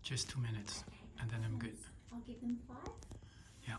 Just 2 minutes, and then I'm good. I'll give them 5. Yeah.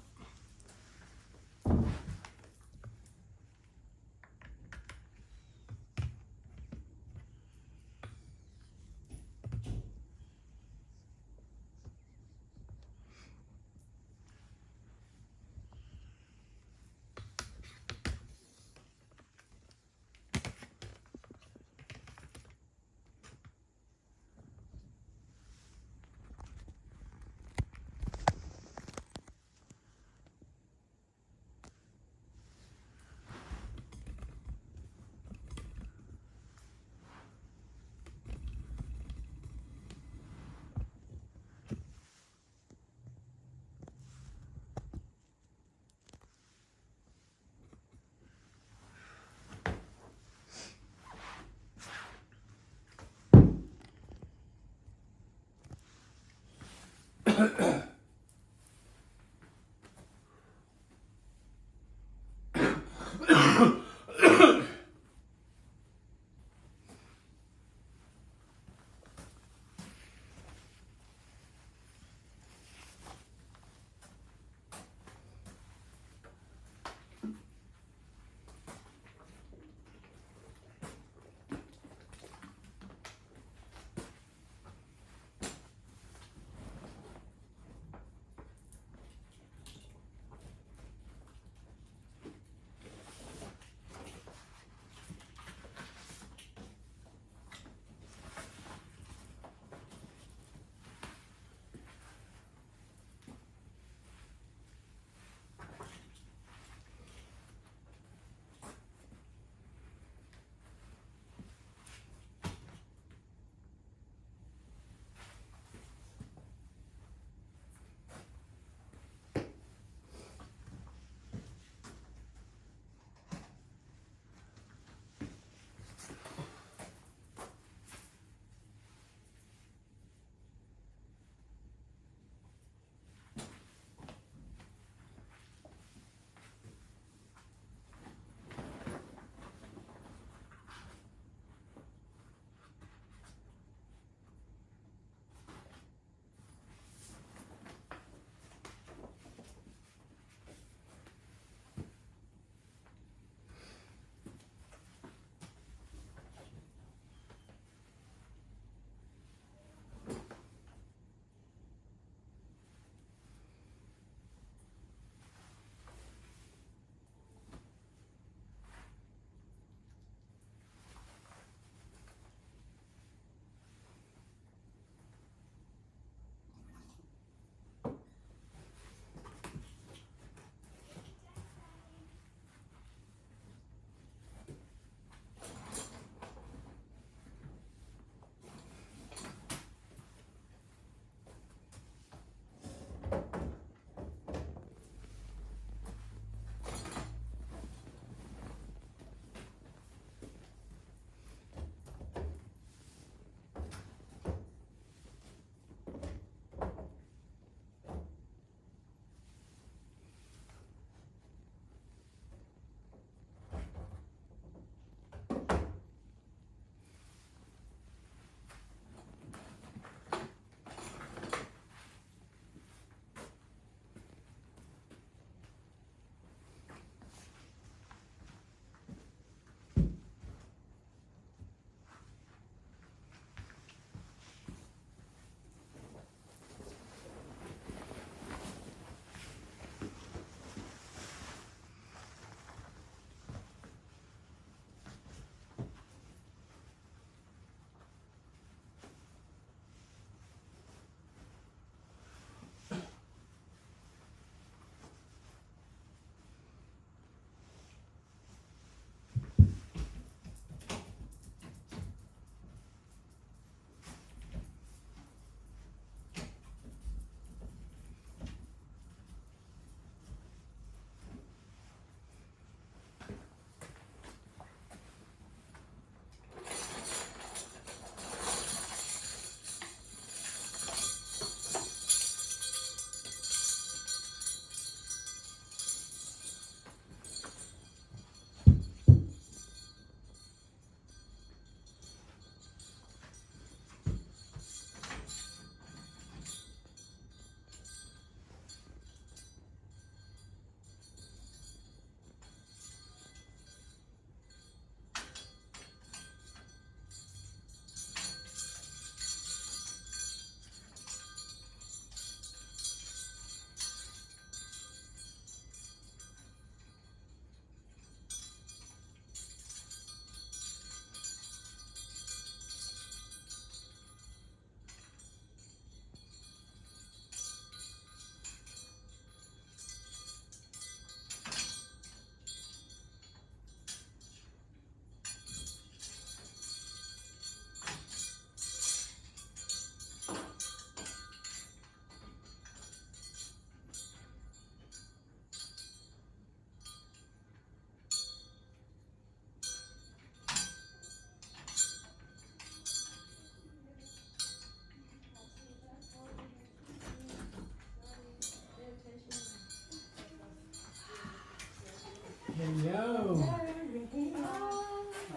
Hello. Oh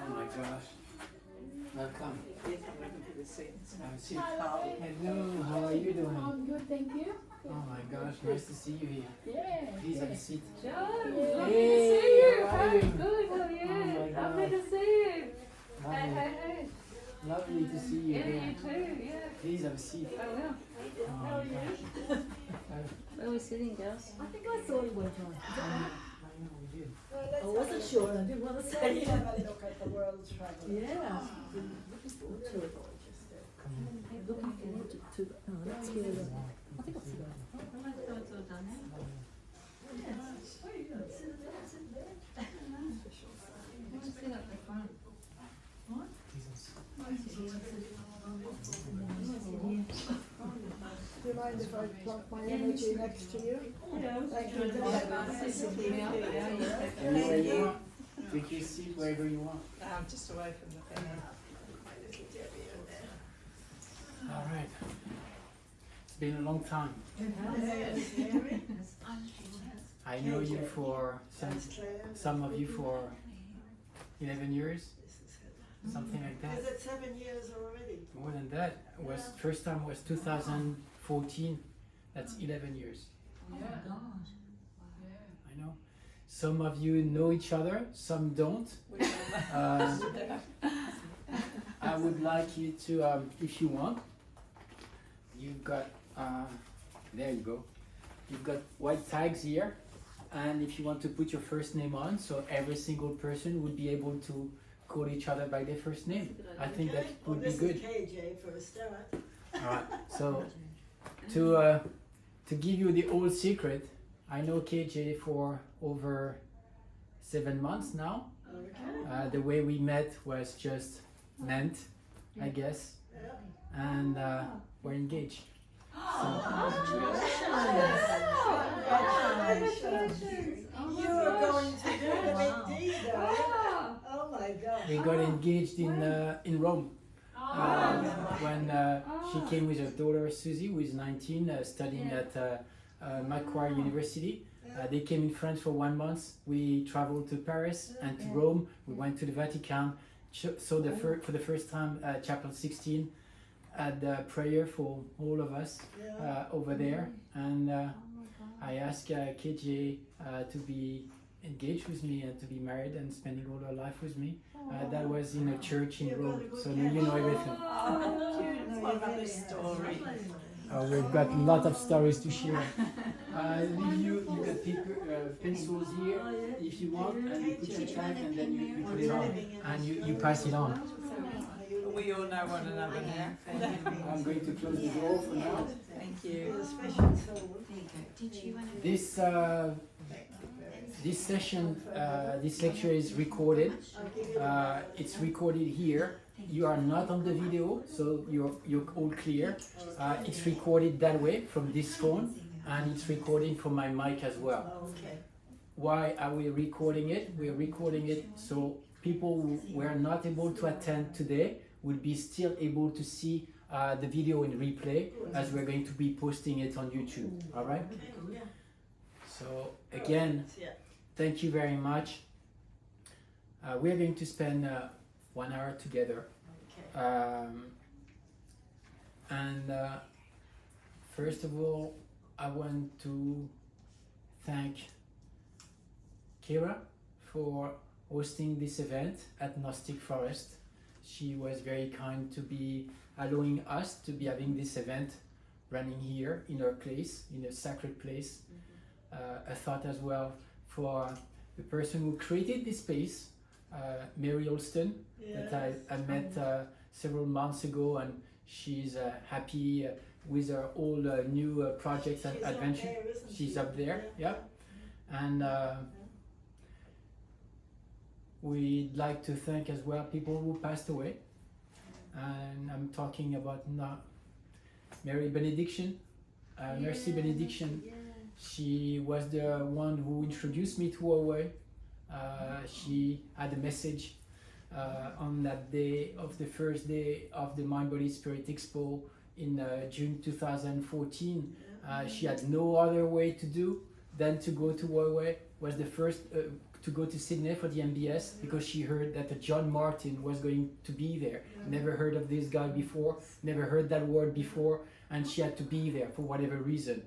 my gosh. Welcome. Have a seat. Hello, how are you doing? I'm good, thank you. Oh my gosh, nice to see you here. Yeah. Please have a seat. John, Hey, lovely to see you. how are you? Good, how are you? Oh my Lovely God. to see you. Lovely. Hey. Lovely to see you Yeah, here. you too, yeah. Please have a seat. I will. Oh my gosh. Where are we sitting, girls? I think I saw you one time. I know we did. I wasn't sure, I didn't want to say it. Have a look at the world travel. Yeah. Looking forward to it. Come on. Looking forward to it. Oh, that's where I think I've seen it. Do you mind if I plug my energy next to you? Thank you. Anywhere you want. Take your seat wherever you want. I'm just away from the thing. All right. It's been a long time. I know you for some of you for 11 years, something like that. Is it 7 years already? More than that. First time was 2014. That's 11 years. I know. Some of you know each other, some don't. I would like you to, if you want, you've got, there you go. You've got white tags here, and if you want to put your first name on, so every single person would be able to call each other by their first name. I think that would be good. This is KJ for a start. Alright, so to give you the old secret, I know KJ for over 7 months now. Okay. The way we met was just meant, I guess, and we're engaged. Congratulations. You are going to do the big deed, are you? Oh my God. We got engaged in Rome when she came with her daughter Susie, who is 19, studying at Macquarie University. They came in France for 1 month. We traveled to Paris and to Rome. We went to the Vatican. So for the first time, Chapel 16 had prayer for all of us over there. And I asked KJ to be engaged with me and to be married and spending all her life with me. That was in a church in Rome. So you know everything. What about this story? We've got a lot of stories to share. You got paper, pencils here if you want, and you put your tag and then you put it on, and you pass it on. We all know one another now. I'm going to close the door for now. Thank you. This session, this lecture is recorded. It's recorded here. You are not on the video, so you're all clear. It's recorded that way from this phone, and it's recording from my mic as well. Why are we recording it? We're recording it so people who were not able to attend today will be still able to see the video in replay, as we're going to be posting it on YouTube. All right? So again, thank you very much. We're going to spend 1 hour together. First of all, I want to thank Kira for hosting this event at Gnostic Forest. She was very kind to be allowing us to be having this event running here in our place, in a sacred place. A thought as well for the person who created this space, Mary Olston, that I met several months ago, and she's happy with her all new projects and adventures. She's up there, yeah. And we'd like to thank as well people who passed away. And I'm talking about Mary Benediction, Mercy Benediction. She was the one who introduced me to Woy Woy. She had a message on that day of the first day of the Mind Body Spirit Expo in June 2014. She had no other way to do than to go to Woy Woy. Was the first to go to Sydney for the MBS because she heard that John Martin was going to be there. Never heard of this guy before, never heard that word before, and she had to be there for whatever reason.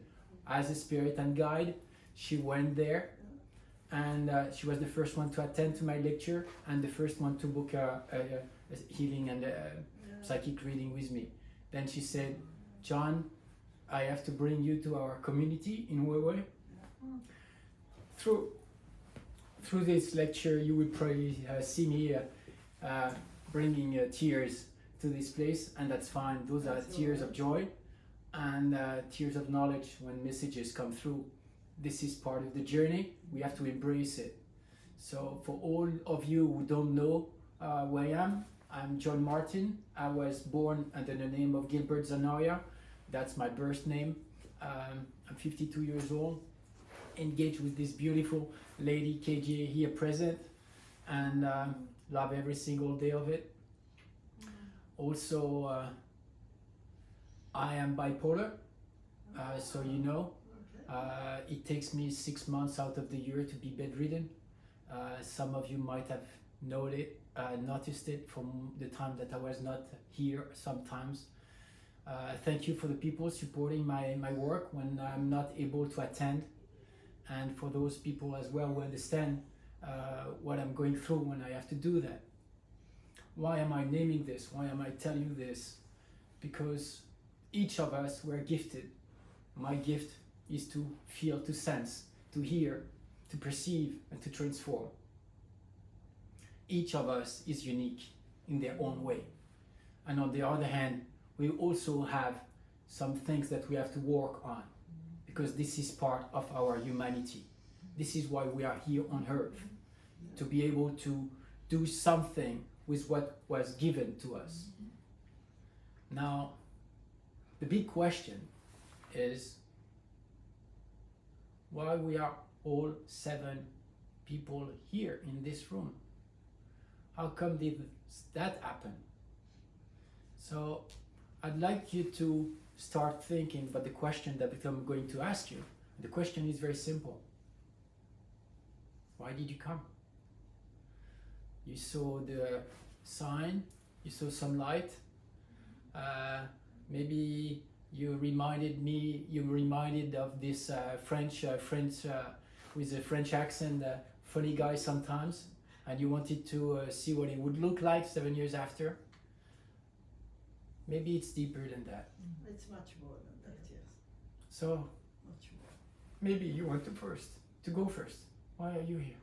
As a spirit and guide, she went there, and she was the first one to attend to my lecture and the first one to book a healing and psychic reading with me. Then she said, John, I have to bring you to our community in Woy Woy. Through this lecture, you will probably see me bringing tears to this place, and that's fine. Those are tears of joy and tears of knowledge when messages come through. This is part of the journey. We have to embrace it. So for all of you who don't know who I am, I'm John Martin. I was born under the name of Gilbert Zanoya. That's my birth name. I'm 52 years old, engaged with this beautiful lady, KJ, here present, and love every single day of it. Also, I am bipolar, so you know. It takes me 6 months out of the year to be bedridden. Some of you might have noticed it from the time that I was not here sometimes. Thank you for the people supporting my work when I'm not able to attend, and for those people as well who understand what I'm going through when I have to do that. Why am I naming this? Why am I telling you this? Because each of us were gifted. My gift is to feel, to sense, to hear, to perceive, and to transform. Each of us is unique in their own way. And on the other hand, we also have some things that we have to work on, because this is part of our humanity. This is why we are here on earth, to be able to do something with what was given to us. Now, the big question is why we are all 7 people here in this room. How come did that happen? So I'd like you to start thinking about the question that I'm going to ask you. The question is very simple. Why did you come? You saw the sign, you saw some light, maybe you reminded of this French with a French accent, funny guy sometimes, and you wanted to see what it would look like 7 years after. Maybe it's deeper than that. It's much more than that, yes. So Much more. maybe you want to go first. Why are you here?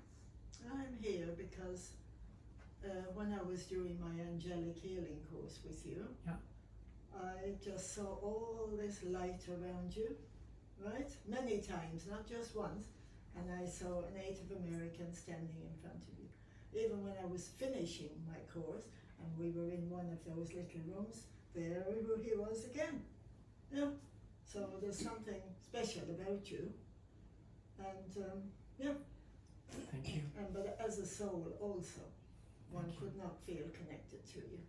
I'm here because when I was doing my angelic healing course with you, I just saw all this light around you, right? Many times, not just once. And I saw a Native American standing in front of you. Even when I was finishing my course and we were in one of those little rooms, there he was again. Yeah. So there's something special about you. And yeah. Thank you. But as a soul also, one Thank you. could not feel connected to you.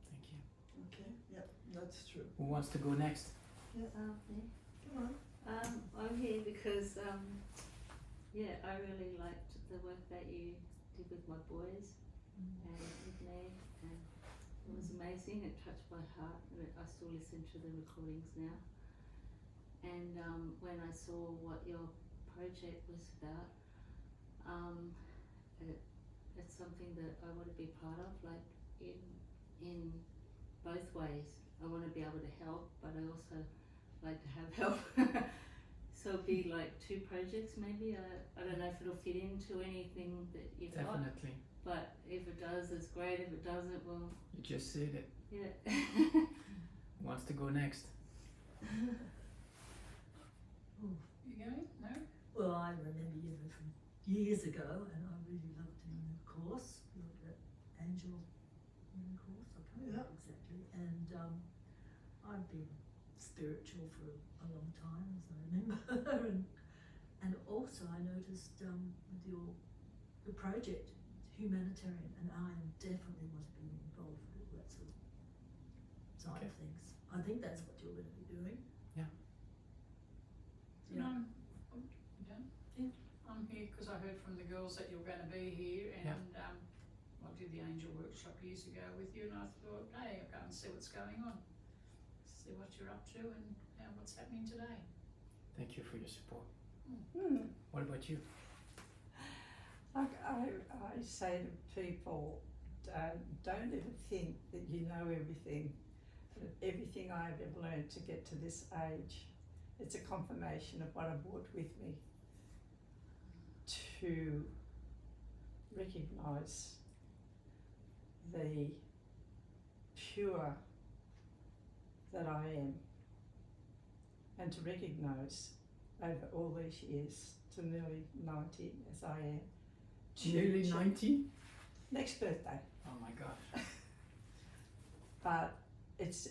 Thank you. Okay, yeah, that's true. Who wants to go next? Me. Come on. I'm here because, I really liked the work that you did with my boys and with me, and it was amazing. It touched my heart. I still listen to the recordings now. And when I saw what your project was about, it's something that I want to be part of, like in both ways. I want to be able to help, but I also like to have help. So it'll be like 2 projects maybe. I don't know if it'll fit into anything that you've got, Definitely. but if it does, it's great. If it doesn't, well, You just said it. yeah. Who wants to go next? You going? No? Well, I remember you from years ago, and I really loved doing the course, the angel course. I can't remember exactly. And I've been spiritual for a long time, as I remember. and also, I noticed with the project, humanitarian, and I definitely want to be involved with that sort of side of things. I think that's what you're going to be doing. Yeah. Yeah. I'm here you, because I heard from the girls that you're going to be here, and I did the angel workshop years ago with you, and I thought, hey, I'll go and see what's going on, see what you're up to, and what's happening today. Thank you for your support. Mm. What about you? I say to people, don't ever think that you know everything. Everything I've ever learned to get to this age, it's a confirmation of what I brought with me. To recognise the pure that I am, and to recognise over all these years, to nearly 90 as I am. Nearly 90? Next birthday. Oh my gosh. But it's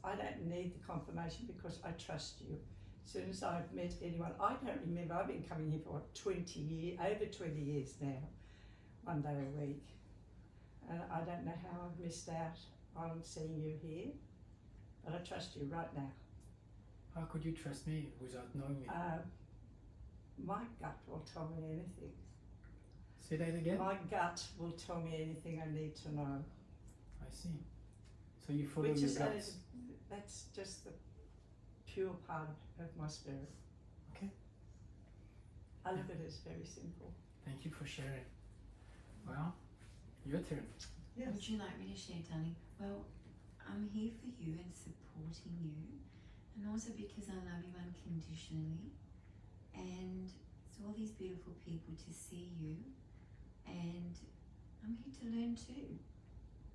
I don't need the confirmation because I trust you. As soon as I've met anyone, I don't remember, I've been coming here for what, 20 years, over 20 years now, one day a week. And I don't know how I've missed out on seeing you here, but I trust you right now. How could you trust me without knowing me? My gut will tell me anything. Say that again? My gut will tell me anything I need to know. I see. So you follow Which your is guts. that's just the pure part of my spirit. Okay. I look at it as very simple. Thank you for sharing. Well, your turn. Yes. Would you like me to share, darling? Well, I'm here for you and supporting you, and also because I love you unconditionally, and it's all these beautiful people to see you, and I'm here to learn too.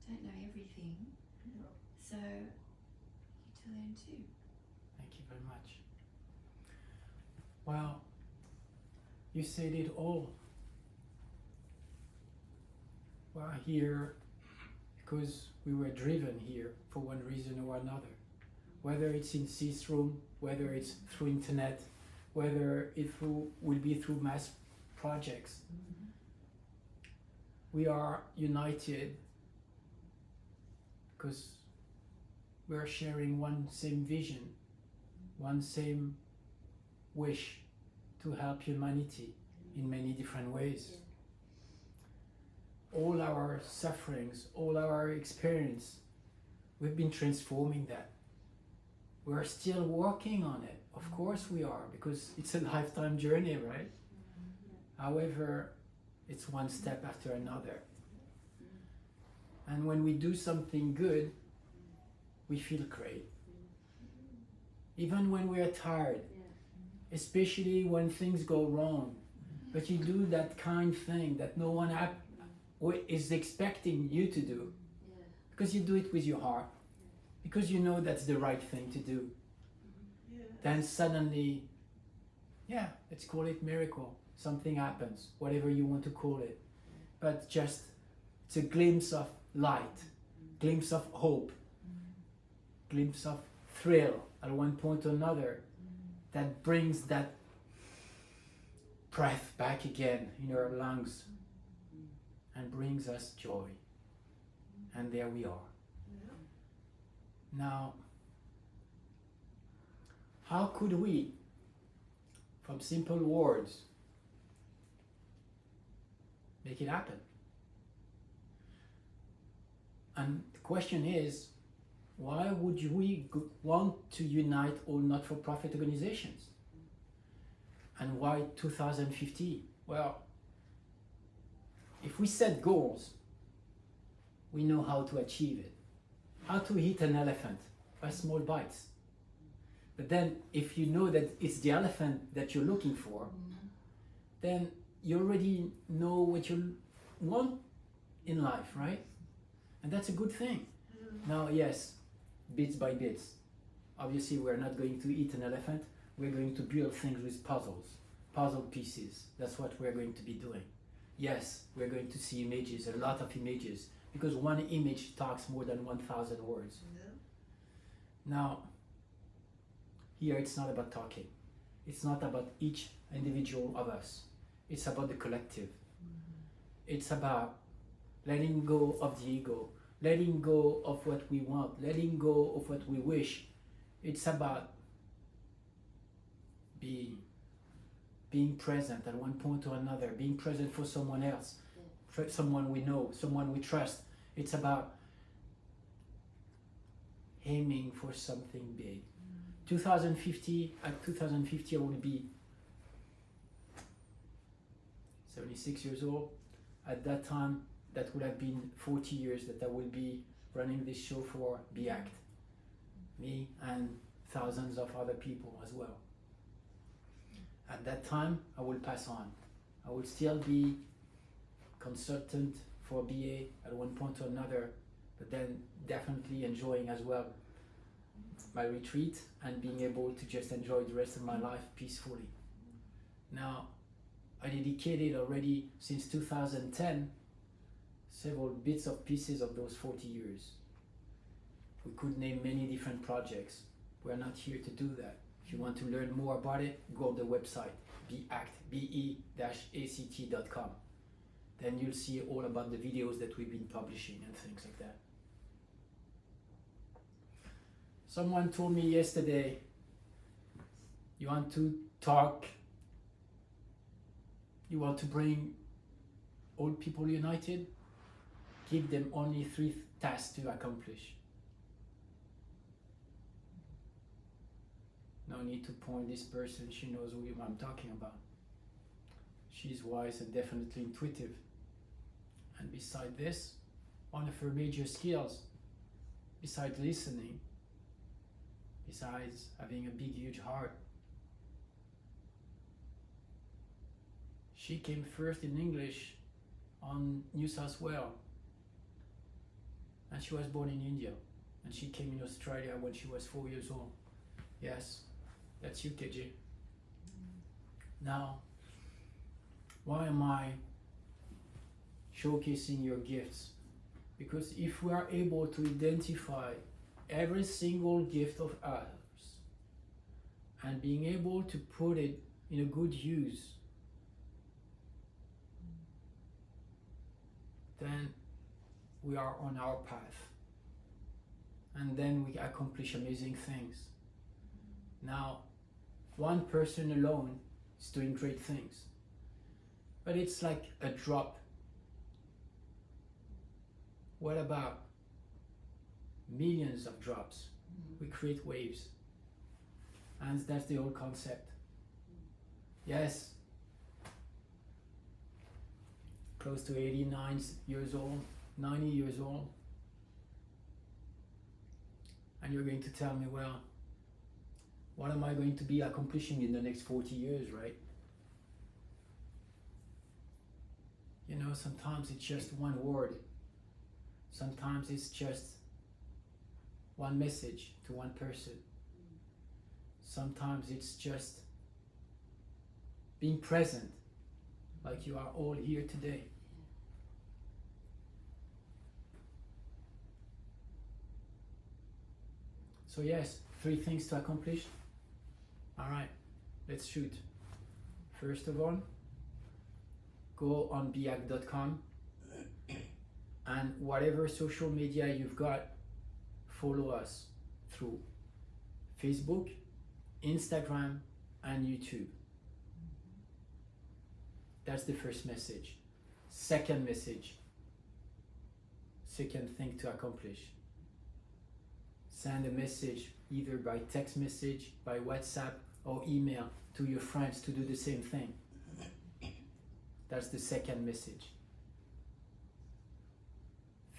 Don't know everything, so here to learn too. Thank you very much. Well, you said it all. We're here because we were driven here for one reason or another. Whether it's in this room, whether it's through internet, whether it will be through mass projects. We are united because we are sharing one same vision, one same wish to help humanity in many different ways. All our sufferings, all our experience, we've been transforming that. We're still working on it. Of course we are, because it's a lifetime journey, right? However, it's one step after another. And when we do something good, we feel great. Even when we are tired, especially when things go wrong, but you do that kind thing that no one is expecting you to do, because you do it with your heart, because you know that's the right thing to do. Then suddenly, let's call it miracle. Something happens, whatever you want to call it. But just, it's a glimpse of light, glimpse of hope, glimpse of thrill at one point or another that brings that breath back again in our lungs and brings us joy. And there we are. Now, how could we, from simple words, make it happen? And the question is, why would we want to unite all not-for-profit organizations? And why 2050? Well, if we set goals, we know how to achieve it. How to hit an elephant by small bites. But then if you know that it's the elephant that you're looking for, then you already know what you want in life, right? And that's a good thing. Now, yes, bits by bits. Obviously, we're not going to eat an elephant. We're going to build things with puzzles, puzzle pieces. That's what we're going to be doing. Yes, we're going to see images, a lot of images, because one image talks more than 1,000 words. Now, here it's not about talking. It's not about each individual of us. It's about the collective. It's about letting go of the ego, letting go of what we want, letting go of what we wish. It's about being being present at one point or another, being present for someone else, for someone we know, someone we trust. It's about aiming for something big. 2050, at 2050 I will be 76 years old. At that time, that would have been 40 years that I will be running this show for Be Act. Me and thousands of other people as well. At that time, I will pass on. I will still be consultant for BA at one point or another, but then definitely enjoying as well my retreat and being able to just enjoy the rest of my life peacefully. Now, I dedicated already since 2010 several bits of pieces of those 40 years. We could name many different projects. We're not here to do that. If you want to learn more about it, go on the website, be-act.com. Then you'll see all about the videos that we've been publishing and things like that. Someone told me yesterday, you want to talk, you want to bring all people united, give them only 3 tasks to accomplish. No need to point this person, she knows who I'm talking about. She's wise and definitely intuitive. And beside this, one of her major skills, besides listening, besides having a big, huge heart, she came first in English on New South Wales. And she was born in India. And she came in Australia when she was 4 years old. Yes, that's you, KJ. Now, why am I showcasing your gifts? Because if we are able to identify every single gift of ours and being able to put it in a good use, then we are on our path. And then we accomplish amazing things. Now, one person alone is doing great things, but it's like a drop. What about millions of drops? We create waves. And that's the whole concept. Yes, close to 89 years old, 90 years old. And you're going to tell me, well, what am I going to be accomplishing in the next 40 years, right? You know, sometimes it's just one word. Sometimes it's just one message to one person. Sometimes it's just being present, like you are all here today. So yes, 3 things to accomplish. All right, let's shoot. First of all, go on beact.com and whatever social media you've got, follow us through Facebook, Instagram, and YouTube. That's the first message. Second message, second thing to accomplish. Send a message either by text message, by WhatsApp, or email to your friends to do the same thing. That's the second message.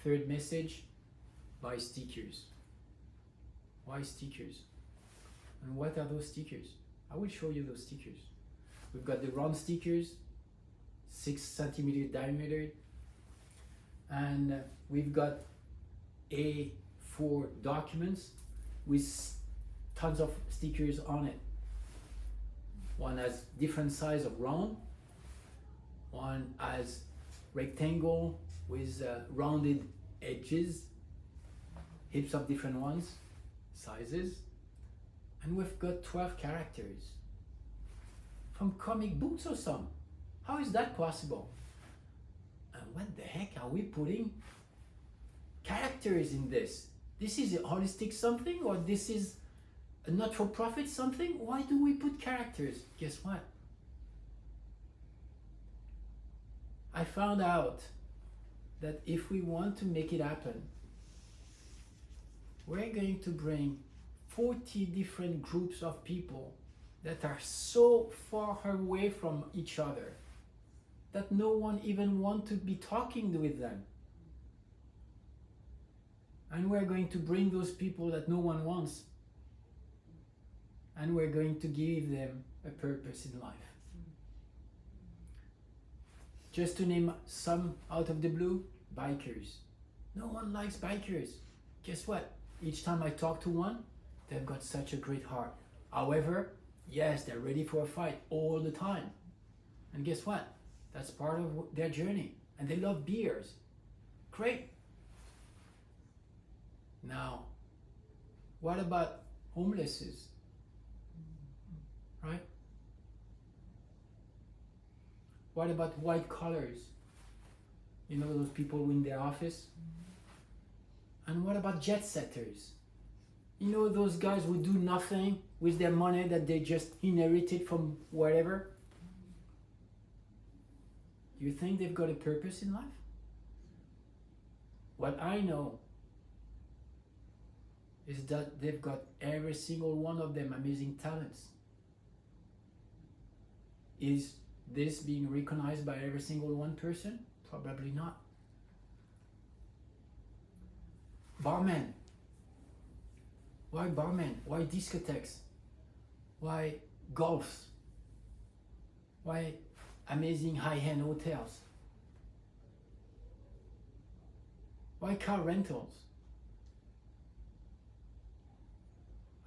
Third message, buy stickers. Why stickers? And what are those stickers? I will show you those stickers. We've got the round stickers, 6 centimeter diameter, and we've got A4 documents with tons of stickers on it. One has different size of round, one has rectangle with rounded edges, heaps of different ones, sizes, and we've got 12 characters from comic books or some. How is that possible? And what the heck are we putting characters in this? This is a holistic something, or this is a not-for-profit something? Why do we put characters? Guess what? I found out that if we want to make it happen, we're going to bring 40 different groups of people that are so far away from each other that no one even wants to be talking with them. And we're going to bring those people that no one wants, and we're going to give them a purpose in life. Just to name some out of the blue, bikers. No one likes bikers. Guess what? Each time I talk to one, they've got such a great heart. However, yes, they're ready for a fight all the time. And guess what? That's part of their journey. And they love beers. Great. Now, what about homelesses? Right? What about white collars? You know, those people in their office? And what about jet setters? You know, those guys who do nothing with their money that they just inherited from wherever? You think they've got a purpose in life? What I know is that they've got every single one of them amazing talents. Is this being recognized by every single one person? Probably not. Barmen. Why barmen? Why discotheques? Why golfs? Why amazing high-end hotels? Why car rentals?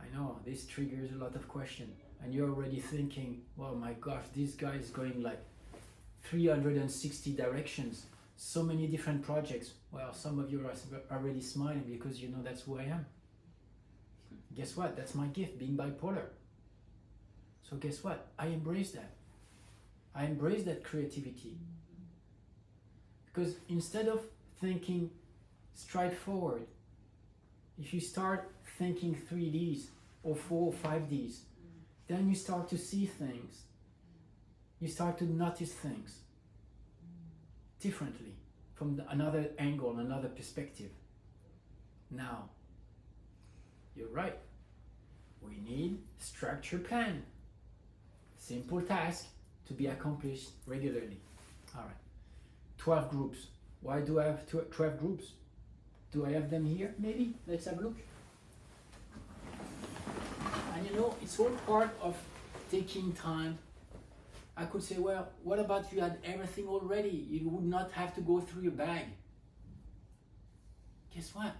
I know this triggers a lot of questions, and you're already thinking, well, my gosh, this guy is going like 360 directions, so many different projects. Well, some of you are already smiling because you know that's who I am. Guess what? That's my gift, being bipolar. So guess what? I embrace that. I embrace that creativity. Because instead of thinking straightforward, if you start thinking 3Ds or 4 or 5Ds, then you start to see things. You start to notice things differently from another angle, another perspective. Now, you're right. We need structure plan. Simple task to be accomplished regularly. All right. 12 groups. Why do I have 12 groups? Do I have them here? Maybe. Let's have a look. And you know, it's all part of taking time. I could say, well, what about if you had everything already? You would not have to go through your bag. Guess what?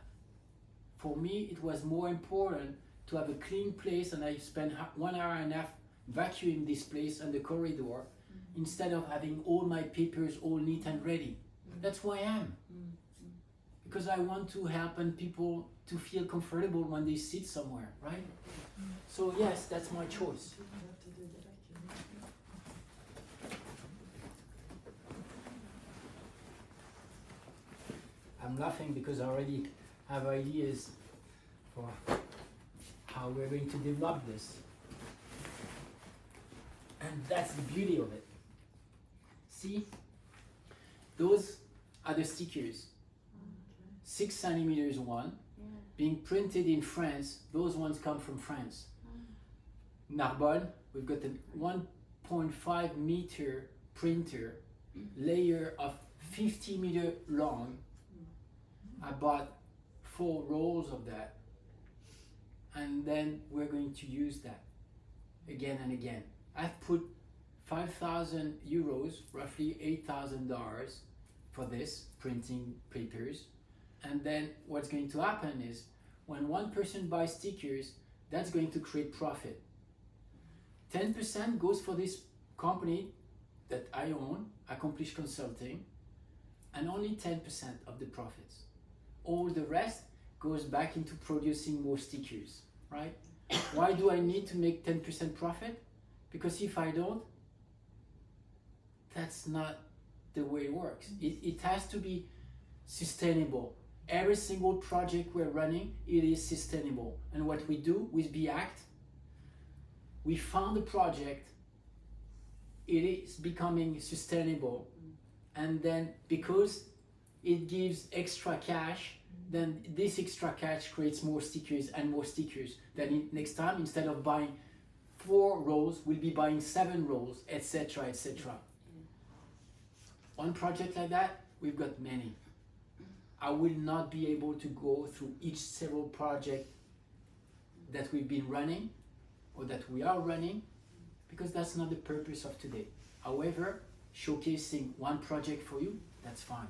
For me, it was more important to have a clean place, and I spent 1 hour and a half vacuuming this place and the corridor instead of having all my papers all neat and ready. That's who I am. Because I want to help people to feel comfortable when they sit somewhere, right? So yes, that's my choice. I'm laughing because I already have ideas for how we're going to develop this. And that's the beauty of it. See, those are the stickers. 6 centimeters one, being printed in France. Those ones come from France. Narbonne, we've got a 1.5 meter printer, layer of 50 meter long. I bought 4 rolls of that, and then we're going to use that again and again. I've put 5,000 euros, roughly $8,000 for this printing papers. And then what's going to happen is when one person buys stickers, that's going to create profit. 10% goes for this company that I own, Accomplished Consulting, and only 10% of the profits. All the rest goes back into producing more stickers, right? Why do I need to make 10% profit? Because if I don't, that's not the way it works. It has to be sustainable. Every single project we're running, it is sustainable. And what we do with BACT, we found a project, it is becoming sustainable, and then because it gives extra cash, then this extra cash creates more stickers and more stickers. Then next time, instead of buying 4 rolls, we'll be buying 7 rolls, etc., etc. One project like that, we've got many. I will not be able to go through each several project that we've been running or that we are running, because that's not the purpose of today. However, showcasing one project for you, that's fine.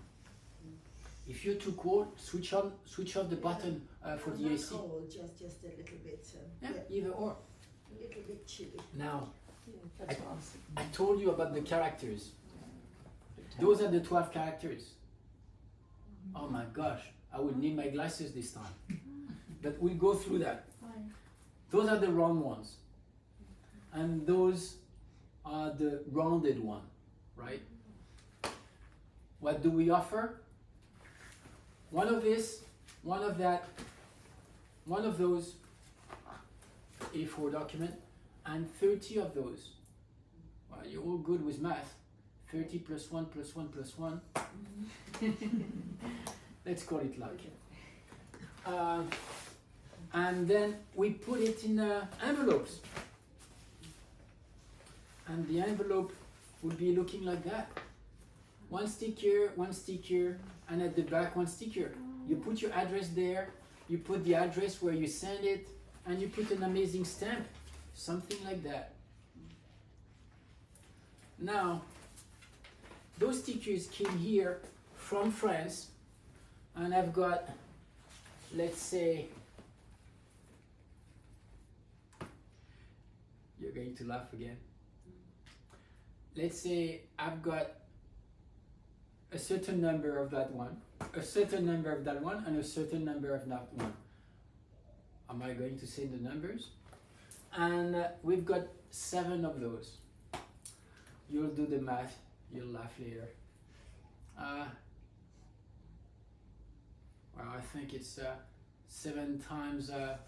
If you're too cold, switch off the button for the Not AC. cold, just a little bit. Yeah, either or. A little bit chilly. Now, That's what I was thinking. I told you about the characters. Those are the 12 characters. Oh my gosh, I will need my glasses this time. But we'll go through that. Those are the round ones. And those are the rounded one, right? What do we offer? One of this, one of that, one of those A4 document, and 30 of those. Well, you're all good with math. 30 plus 1 plus 1 plus 1. Let's call it luck. And then we put it in envelopes. And the envelope would be looking like that. One sticker, and at the back 1 sticker. You put your address there, you put the address where you send it, and you put an amazing stamp. Something like that. Now, those stickers came here from France, and I've got, let's say, you're going to laugh again. Let's say I've got a certain number of that one, a certain number of that one, and a certain number of that one. Am I going to say the numbers? And we've got 7 of those. You'll do the math, you'll laugh later. Well, I think it's 7 times, I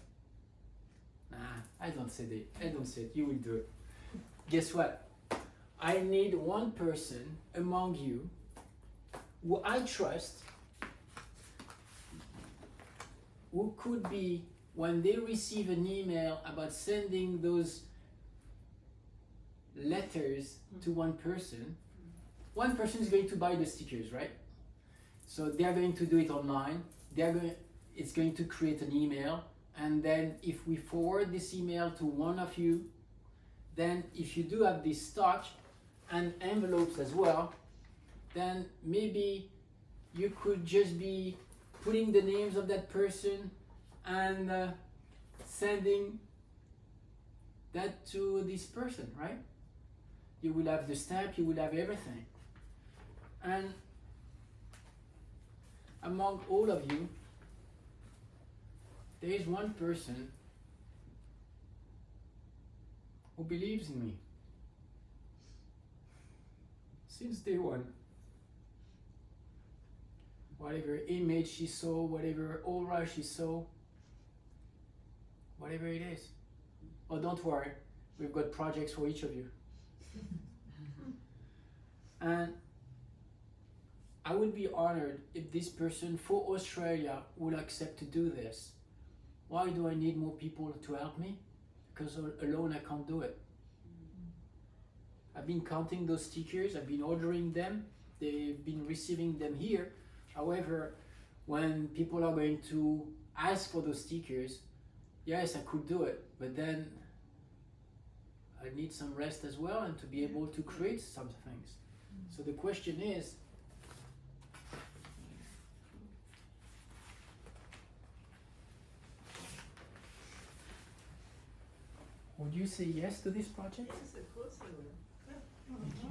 don't say it, you will do it. Guess what? I need one person among you who I trust, who could be, when they receive an email about sending those letters to one person is going to buy the stickers, right? So they're going to do it online, it's going to create an email, and then if we forward this email to one of you, then if you do have this stock and envelopes as well, then maybe you could just be putting the names of that person and sending that to this person, right? You will have the stamp, you will have everything. And among all of you, there is one person who believes in me since day one. Whatever image she saw, whatever aura she saw, whatever it is. Oh, don't worry, we've got projects for each of you. And I would be honored if this person for Australia would accept to do this. Why do I need more people to help me? Because alone I can't do it. I've been counting those stickers, I've been ordering them, they've been receiving them here. However, when people are going to ask for those stickers, yes, I could do it, but then I need some rest as well and to be able to create some things. So the question is, would you say yes to this project? Yes, of course I will. Yeah. Thank you.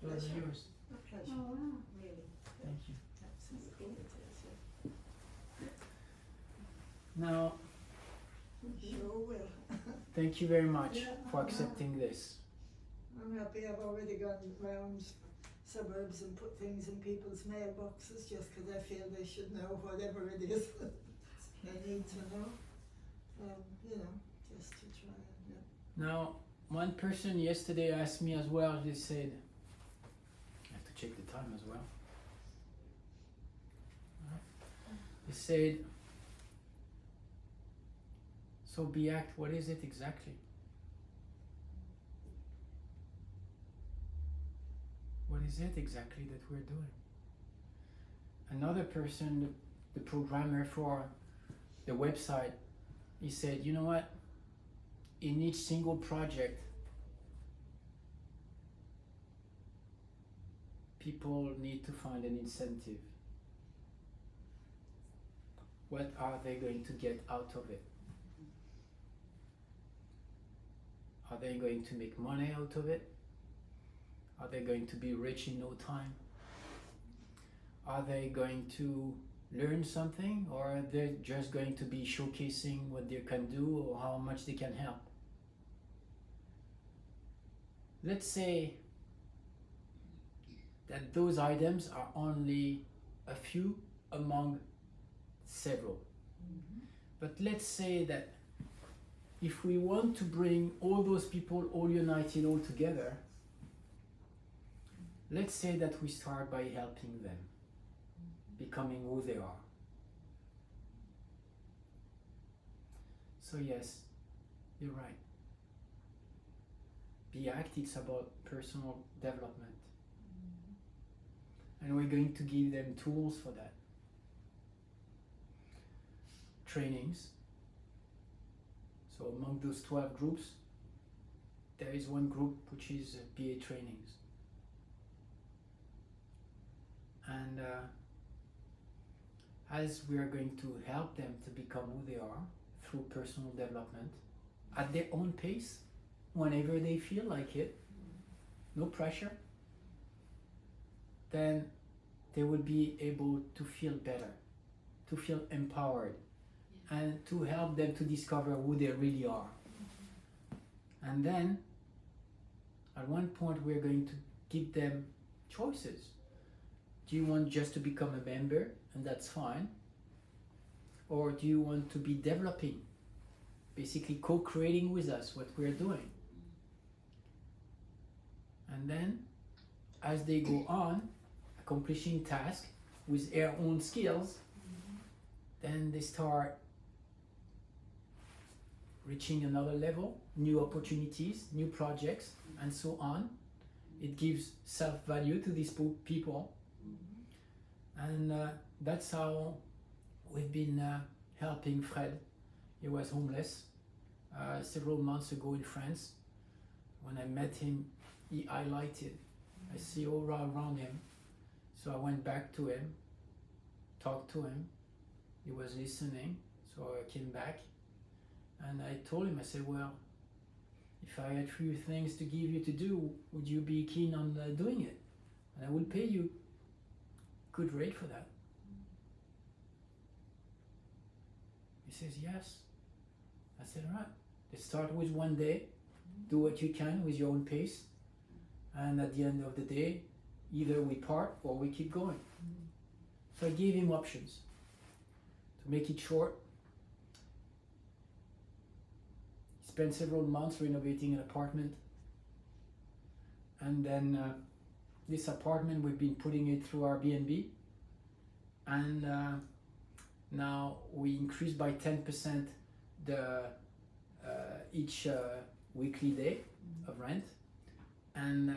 Those are yours. A pleasure. Oh wow. Really. Thank you. Absolutely. It is, Now, yeah. Sure will. thank you very much Yeah, for accepting this. I'm happy I've already gone round suburbs and put things in people's mailboxes just because I feel they should know whatever it is they need to know. You know, just to try and, yeah. Now, one person yesterday asked me as well, they said, I have to check the time as well. They said, so BACT, what is it exactly? What is it exactly that we're doing? Another person, the programmer for the website, he said, you know what? In each single project, people need to find an incentive. What are they going to get out of it? Are they going to make money out of it? Are they going to be rich in no time? Are they going to learn something, or are they just going to be showcasing what they can do or how much they can help? Let's say that those items are only a few among several. But let's say that if we want to bring all those people all united, all together, let's say that we start by helping them, becoming who they are. So yes, you're right. BACT, it's about personal development. And we're going to give them tools for that. Trainings. So among those 12 groups, there is one group which is BA trainings. And as we are going to help them to become who they are through personal development at their own pace, whenever they feel like it, no pressure, then they will be able to feel better, to feel empowered, and to help them to discover who they really are. And then at one point we're going to give them choices. Do you want just to become a member, and that's fine? Or do you want to be developing, basically co-creating with us what we're doing? And then as they go on, accomplishing tasks with their own skills, then they start reaching another level, new opportunities, new projects, and so on. It gives self-value to these people. And that's how we've been helping Fred. He was homeless several months ago in France. When I met him, he highlighted. I see aura around him. So I went back to him, talked to him. He was listening, so I came back. And I told him, I said, well, if I had a few things to give you to do, would you be keen on doing it? And I will pay you good rate for that. He says, yes. I said, all right, let's start with one day, do what you can with your own pace, and at the end of the day, either we part or we keep going. So I gave him options. To make it short, he spent several months renovating an apartment, and then this apartment, we've been putting it through our B&B, and now we increased by 10% the each weekly day of rent, and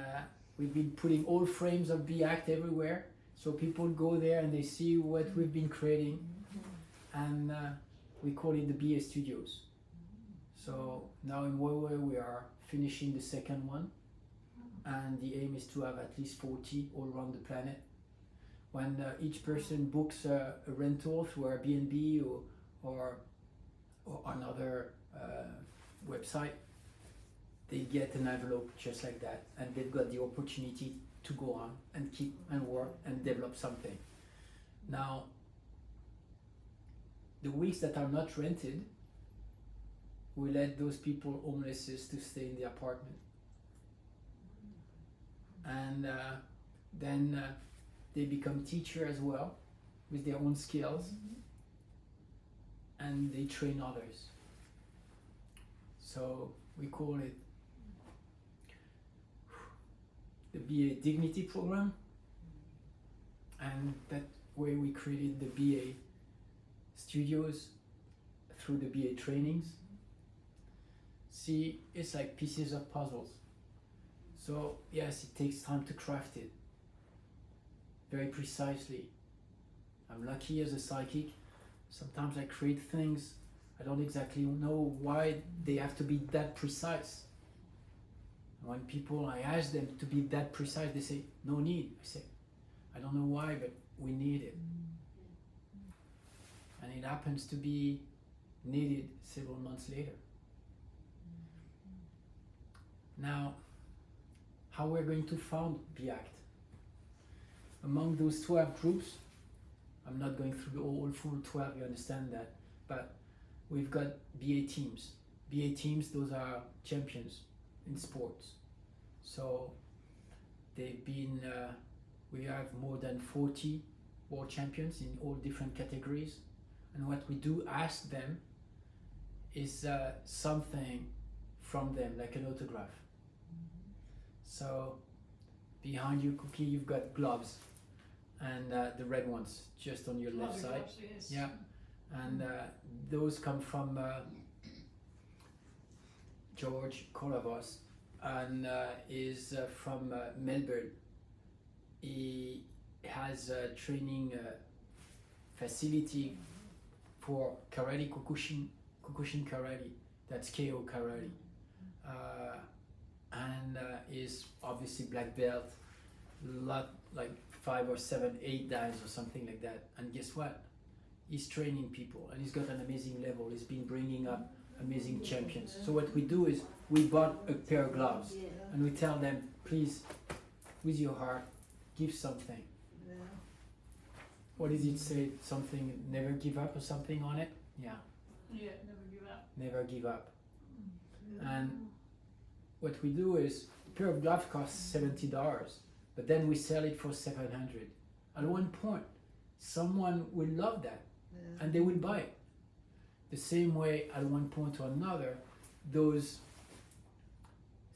we've been putting all frames of BACT everywhere, so people go there and they see what we've been creating, and we call it the BA Studios. So now in Woy Woy we are finishing the second one, and the aim is to have at least 40 all around the planet. When each person books a rental through our B&B or another website, they get an envelope just like that, and they've got the opportunity to go on and keep and work and develop something. Now, the weeks that are not rented, we let those people homeless to stay in the apartment. And then they become teachers as well with their own skills, and they train others. So we call it the BA Dignity Program, And that way we created the BA studios through the BA trainings. See, it's like pieces of puzzles. So yes, it takes time to craft it very precisely. I'm lucky as a psychic. Sometimes I create things, I don't exactly know why they have to be that precise. When I ask them to be that precise, they say, no need. I say, I don't know why, but we need it. And it happens to be needed several months later. Now, how we're going to found BACT? Among those 12 groups, I'm not going through the whole full 12, you understand that, but we've got BA teams. BA teams, those are champions in sports. So they've been, we have more than 40 world champions in all different categories. And what we do ask them is something from them, like an autograph. So behind you, Cookie, you've got gloves, and the red ones just on your left side. Gloves, yes. Yeah, and those come from George Kolavos, and is from Melbourne. He has a training facility for karate, Kyokushin karate. That's KO karate, and is obviously black belt. Like 5 or 7, 8 dives or something like that. And guess what? He's training people, and he's got an amazing level. He's been bringing up amazing champions. So what we do is we bought a pair of gloves, and we tell them, please, with your heart, give something. Yeah. What does it say? Something, never give up or something on it? Yeah, Yeah, never give up. never give up. And what we do is, a pair of gloves costs $70, but then we sell it for $700. At one point, someone will love that, and they will buy it. The same way, at one point or another, those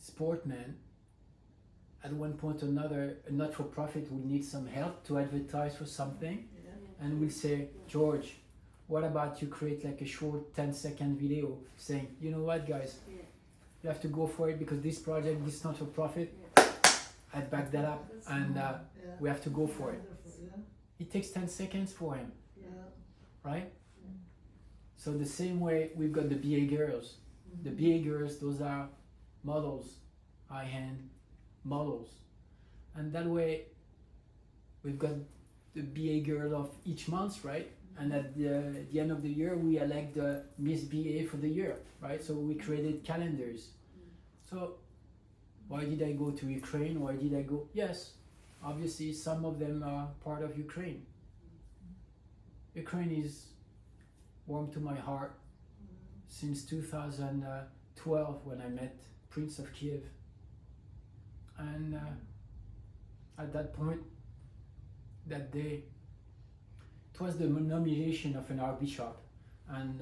sportmen, at one point or another, a not-for-profit will need some help to advertise for something, and we'll say, George, what about you create like a short 10-second video saying, you know what, guys, you have to go for it because this project, this not-for-profit, I back that up, and we have to go for it. It takes 10 seconds for him, right? So the same way, we've got the BA girls. The BA girls, those are models, high-end models. And that way, we've got the BA girl of each month, right? And at the end of the year, we elect the Miss BA for the year, right? So we created calendars. So why did I go to Ukraine? Why did I go? Yes, obviously some of them are part of Ukraine. Ukraine is warm to my heart since 2012 when I met Prince of Kiev. And at that point, that day, it was the nomination of an archbishop, and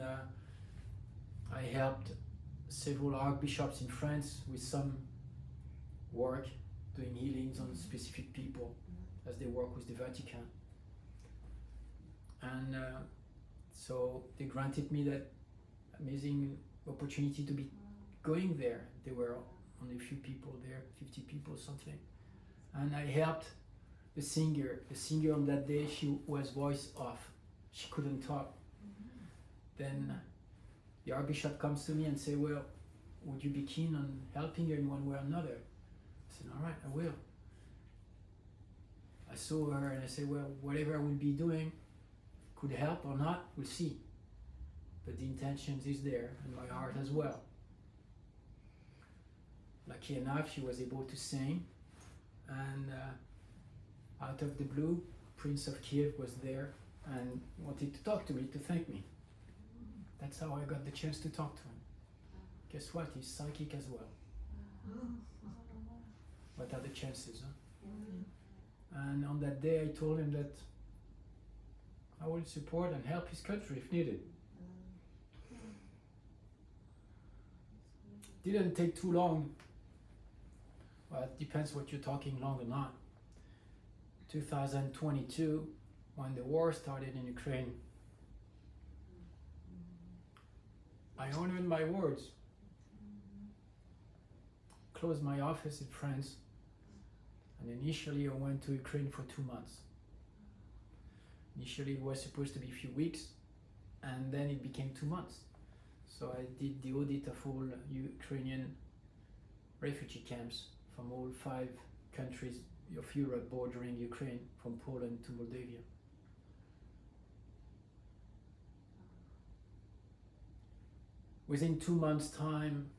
I helped several archbishops in France with some work, doing healings on specific people as they work with the Vatican. And so they granted me that amazing opportunity to be going there. There were only a few people there, 50 people, something. And I helped the singer. The singer on that day, she was voice off. She couldn't talk. Then the archbishop comes to me and say, well, would you be keen on helping her in one way or another? I said, all right, I will. I saw her and I said, well, whatever I will be doing could help or not, we'll see. But the intentions is there, and my heart as well. Lucky enough, she was able to sing, and out of the blue, Prince of Kiev was there and wanted to talk to me, to thank me. That's how I got the chance to talk to him. Guess what? He's psychic as well. What are the chances, huh? And on that day, I told him that I will support and help his country if needed. Didn't take too long. Well, it depends what you're talking long or not. 2022, when the war started in Ukraine, I honored my words. Closed my office in France, and initially I went to Ukraine for 2 months. Initially it was supposed to be a few weeks, and then it became 2 months. So I did the audit of all Ukrainian refugee camps from all 5 countries of Europe bordering Ukraine, from Poland to Moldavia. Within 2 months' time,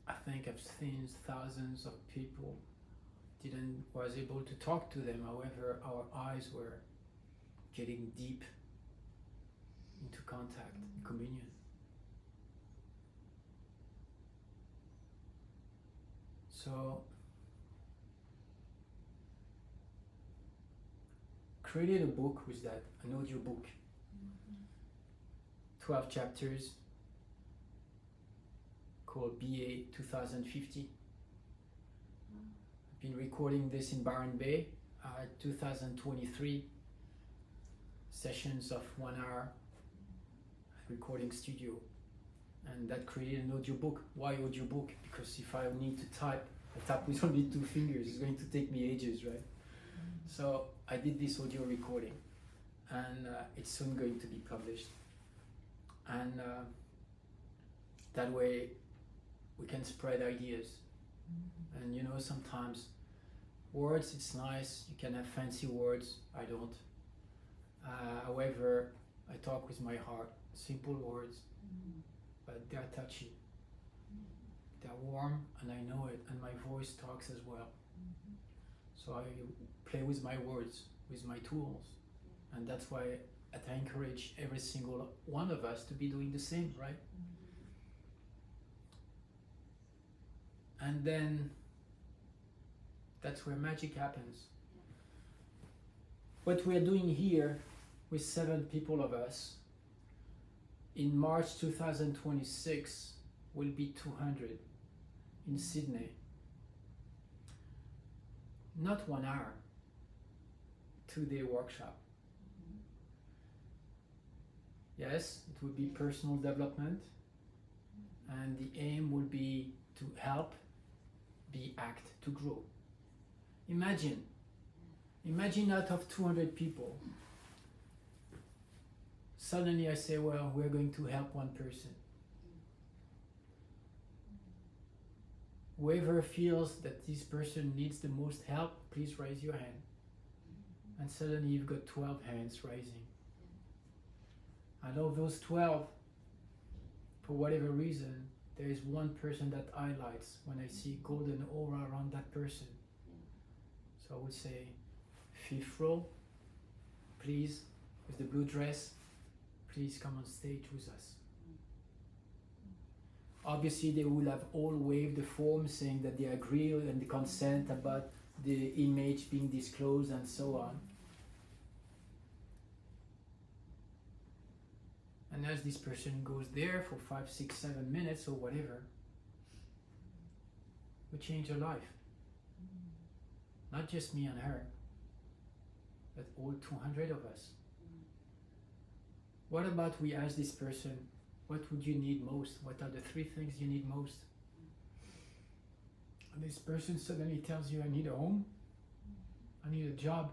I think I've seen thousands of people. Was able to talk to them, however, our eyes were getting deep into contact, communion. So, created a book with that, an audio book. 12 chapters called BA 2050. I've been recording this in Byron Bay, 2023 sessions of 1 hour recording studio, and that created an audio book. Why audio book? Because if I need to type with only 2 fingers, it's going to take me ages, right? So I did this audio recording, and it's soon going to be published, and that way we can spread ideas. And you know, sometimes words, it's nice, you can have fancy words, I don't. However, I talk with my heart, simple words, but they're touchy. They're warm, and I know it, and my voice talks as well. So I play with my words, with my tools, and that's why I encourage every single one of us to be doing the same, right? And then that's where magic happens. What we are doing here with 7 people of us, in March 2026 will be 200 in Sydney. Not 1 hour, 2-day workshop. Yes, it will be personal development, and the aim will be to help, act, to grow. Imagine out of 200 people, suddenly I say, well, we're going to help 1 person. Whoever feels that this person needs the most help, please raise your hand. And suddenly you've got 12 hands rising. And of those 12, for whatever reason, there is 1 person that highlights when I see golden aura around that person. So I would say, 5th row, please, with the blue dress, please come on stage with us. Obviously, they will have all waved the form saying that they agree and the consent about the image being disclosed and so on. And as this person goes there for 5, 6, 7 minutes or whatever, we change her life. Not just me and her, but all 200 of us. What about we ask this person, what would you need most? What are the 3 things you need most? And this person suddenly tells you, I need a home, I need a job,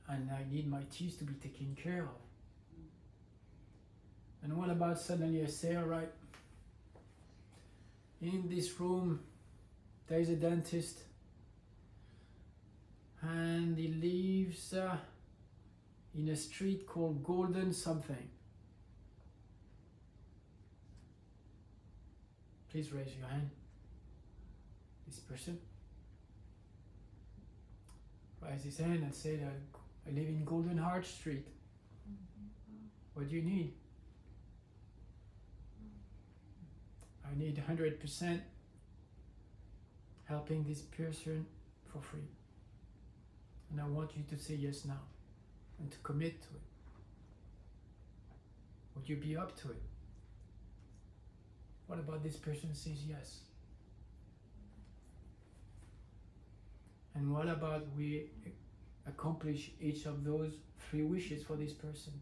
and I need my teeth to be taken care of. And what about suddenly I say, all right, in this room there is a dentist, and he lives in a street called Golden something. Please raise your hand. This person raise his hand and say that I live in Golden Heart Street. What do you need? I need 100% helping this person for free. And I want you to say yes now and to commit to it. Would you be up to it? What about this person says yes? And what about we accomplish each of those 3 wishes for this person?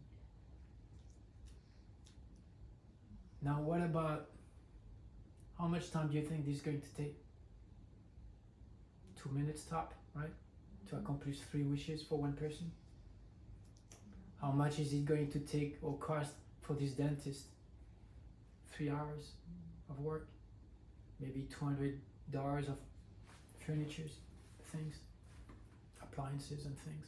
Now what about, how much time do you think this is going to take? 2 minutes top, right? To accomplish 3 wishes for one person? How much is it going to take or cost for this dentist? 3 hours of work? Maybe $200 of furnitures, things, appliances and things.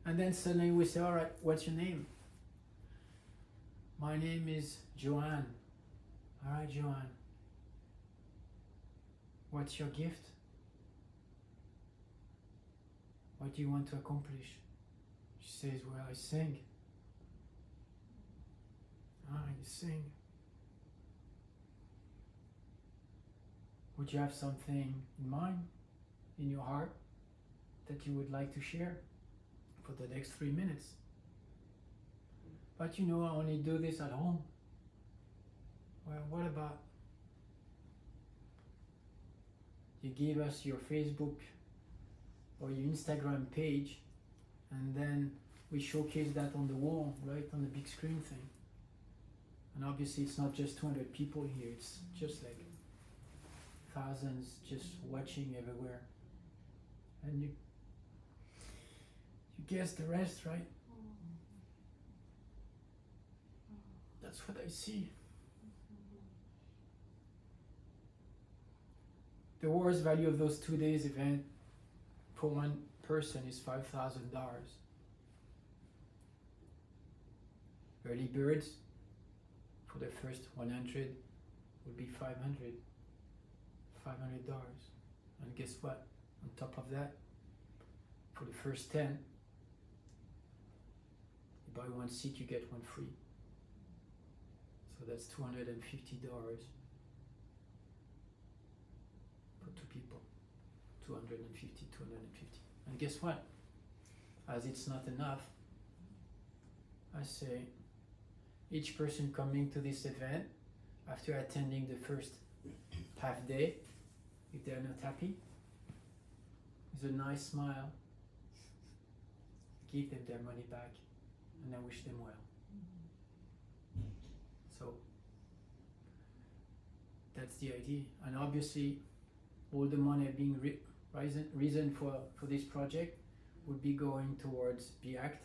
And then suddenly we say, all right, what's your name? My name is Joanne. All right, Joanne. What's your gift? What do you want to accomplish? She says, well, I sing. Ah, you sing. Would you have something in mind, in your heart, that you would like to share for the next 3 minutes? But you know, I only do this at home. Well, what about you give us your Facebook or your Instagram page, and then we showcase that on the wall, right, on the big screen thing. And obviously it's not just 200 people here, it's just like thousands just watching everywhere. And you guess the rest, right? That's what I see. The worst value of those 2 days event for one person is $5,000. Early birds for the first 100 would be $500. And guess what? On top of that, for the first 10, you buy 1 seat, you get 1 free. So that's $250 for 2 people. 250. And guess what? As it's not enough, I say each person coming to this event after attending the first half day, if they're not happy, with a nice smile, give them their money back, and I wish them well. So that's the idea. And obviously all the money being reason for this project would be going towards BACT.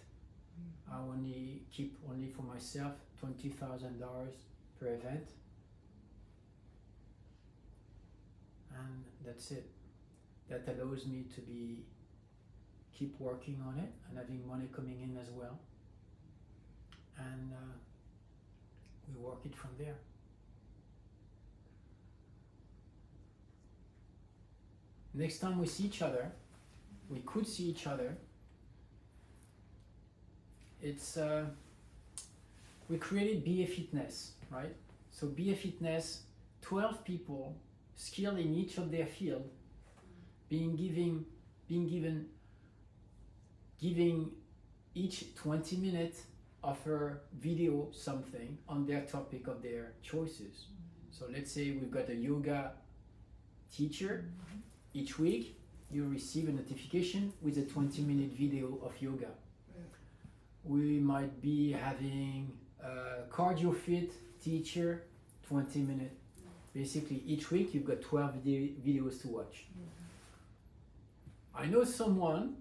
I only keep only for myself $20,000 per event, and that's it. That allows me to keep working on it and having money coming in as well, and we work it from there. Next time we see each other, we could see each other. It's we created BA Fitness, right? So BA Fitness, 12 people skilled in each of their field, giving each 20 minutes of a video something on their topic of their choices. So let's say we've got a yoga teacher. Each week you receive a notification with a 20-minute video of yoga. We might be having a cardio fit teacher, 20 minutes. Basically each week you've got 12 videos to watch. I know someone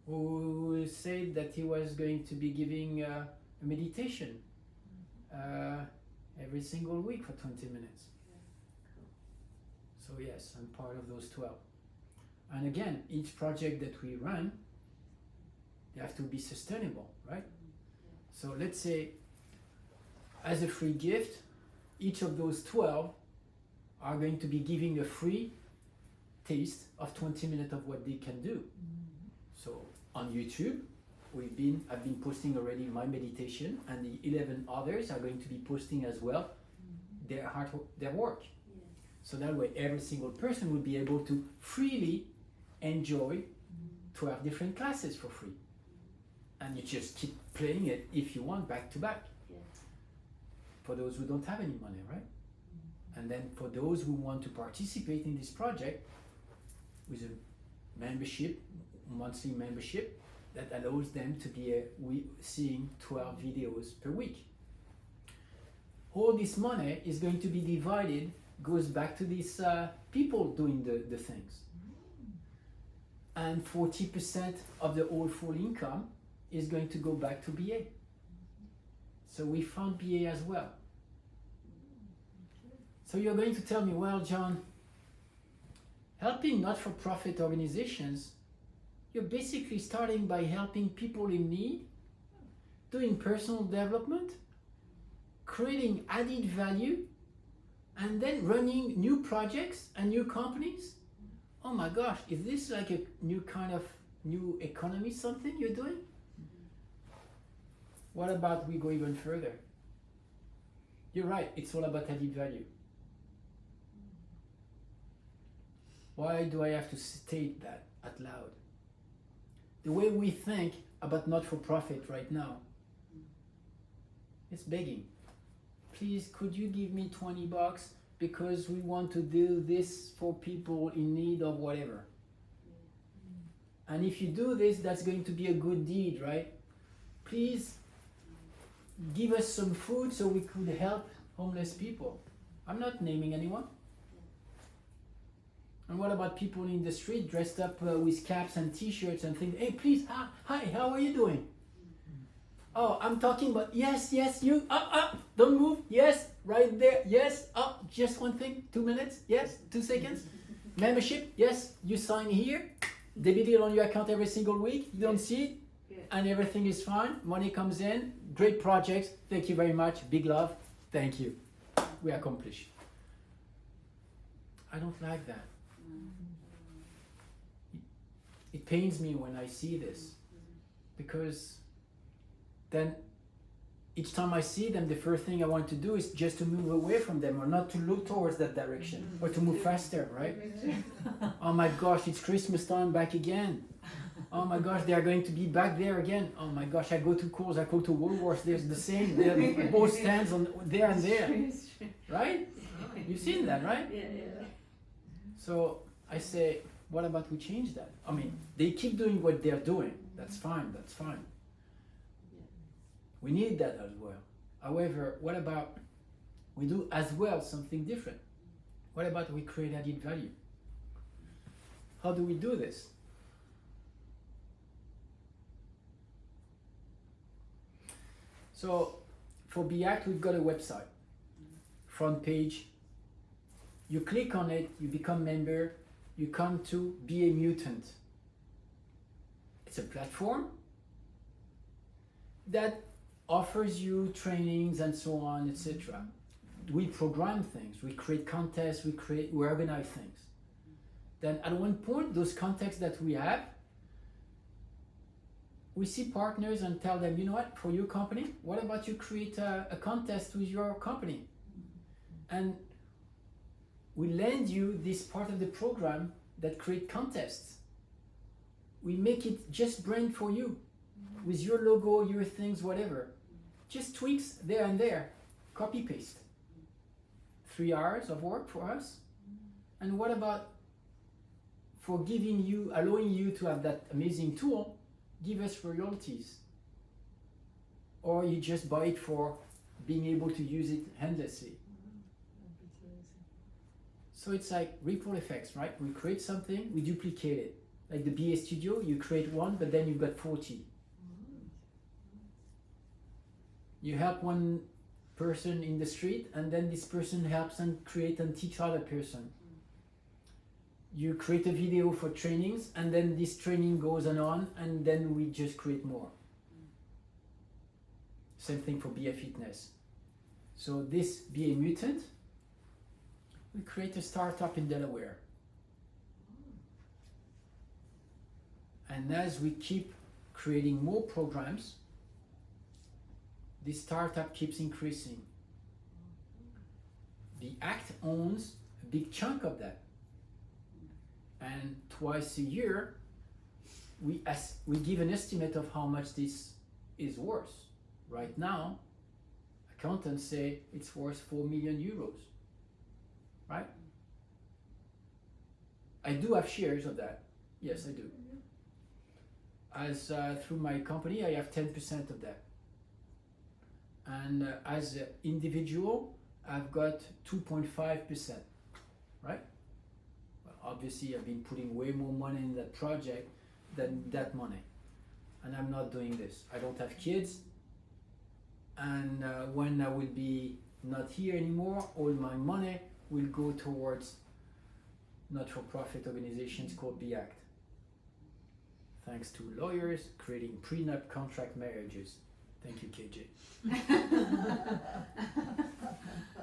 who said that he was going to be giving a meditation every single week for 20 minutes. So yes, I'm part of those 12. And again, each project that we run, they have to be sustainable, right? So let's say, as a free gift, each of those 12 are going to be giving a free taste of 20 minutes of what they can do. So on YouTube, I've been posting already my meditation, and the 11 others are going to be posting as well their work. So that way every single person will be able to freely enjoy 12 different classes for free. And you just keep playing it if you want, back to back. For those who don't have any money, right? And then for those who want to participate in this project, with a membership, monthly membership, that allows them to be seeing 12 videos per week. All this money is going to be divided, goes back to these people doing the things. And 40% of the whole full income is going to go back to BA. So we found BA as well. So you're going to tell me, well, John, helping not-for-profit organizations, you're basically starting by helping people in need, doing personal development, creating added value, and then running new projects and new companies? Oh my gosh, is this like a new kind of new economy, something you're doing? What about we go even further? You're right, it's all about added value. Why do I have to state that out loud? The way we think about not-for-profit right now, it's begging. Please, could you give me $20 because we want to do this for people in need of whatever. And if you do this, that's going to be a good deed, right? Please give us some food so we could help homeless people. I'm not naming anyone. And what about people in the street dressed up with caps and t-shirts and things? Hey, please, hi, how are you doing? Oh, I'm talking about, yes, you, up, don't move, yes, right there, yes, up, just one thing, 2 minutes, yes, 2 seconds. Membership, yes, you sign here, debit it on your account every single week, you don't see it, and everything is fine, money comes in, great projects, thank you very much, big love, thank you, we accomplished. I don't like that. It pains me when I see this, because then each time I see them, the first thing I want to do is just to move away from them, or not to look towards that direction, or to move faster, right? Oh my gosh, it's Christmas time back again. Oh my gosh, they are going to be back there again. Oh my gosh, I go to Coles, I go to Woolworths, there's the same, they're both stands on there and there, right? You've seen that, right? Yeah. So I say, what about we change that? I mean, they keep doing what they're doing. That's fine. We need that as well. However, what about we do as well something different? What about we create added value? How do we do this? So for BACT, we've got a website, front page. You click on it, you become member, you come to Be a Mutant. It's a platform that offers you trainings and so on, etc. We program things, we create contests, we organize things. Then at one point, those contexts that we have, we see partners and tell them, you know what, for your company, what about you create a contest with your company? And we lend you this part of the program that create contests. We make it just brand for you, with your logo, your things, whatever. Just tweaks there and there, copy paste. 3 hours of work for us. And what about for giving you, allowing you to have that amazing tool, give us royalties. Or you just buy it for being able to use it endlessly. So it's like ripple effects, right? We create something, we duplicate it. Like the BA studio, you create one, but then you've got 40. You help one person in the street, and then this person helps and create and teach other person. You create a video for trainings, and then this training goes on, and then we just create more. Same thing for BA Fitness. So this BA Mutant, we create a startup in Delaware. And as we keep creating more programs, this startup keeps increasing. The ACT owns a big chunk of that. And twice a year, we give an estimate of how much this is worth. Right now, accountants say it's worth 4 million euros. Right? I do have shares of that. Yes, I do. As through my company, I have 10% of that. And as an individual, I've got 2.5%, right? Well, obviously, I've been putting way more money in that project than that money. And I'm not doing this. I don't have kids. And when I will be not here anymore, all my money will go towards not-for-profit organizations called Be Act. Thanks to lawyers creating prenup contract marriages. Thank you, KJ.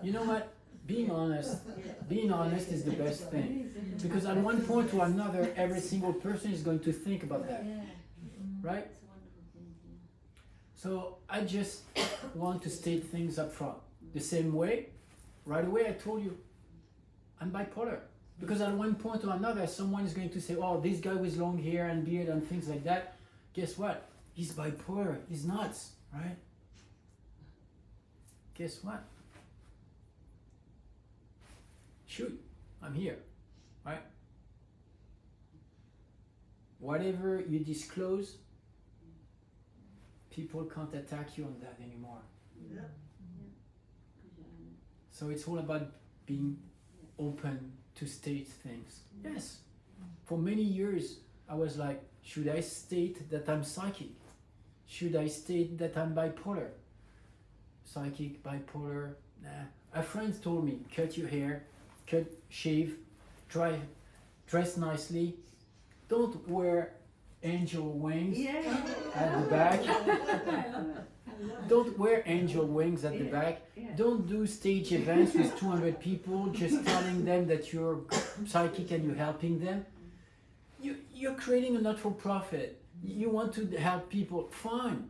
You know what? Being honest is the best thing. Because at one point or another, every single person is going to think about that. Right? It's a wonderful thing, yeah. So I just want to state things up front. The same way, right away I told you, I'm bipolar. Because at one point or another, someone is going to say, oh, this guy with long hair and beard and things like that, guess what? He's bipolar, he's nuts, right? Guess what? Shoot, I'm here, right? Whatever you disclose, people can't attack you on that anymore. Yeah. So it's all about being open to state things. Yes. For many years, I was like, should I state that I'm psychic? Should I state that I'm bipolar? Psychic, bipolar, nah. A friend told me, cut your hair, shave, dress nicely. Don't wear angel wings at the back. Don't wear angel wings at the back. Don't do stage events with 200 people just telling them that you're psychic and you're helping them. You're creating a not-for-profit. You want to help people, fine.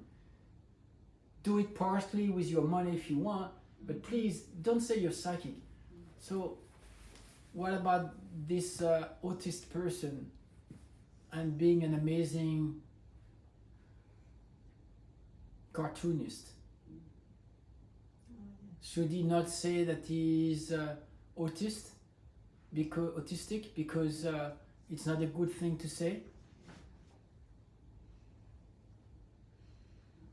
Do it partially with your money if you want, but please don't say you're psychic. So what about this autist person and being an amazing cartoonist? Should he not say that he's autistic because it's not a good thing to say?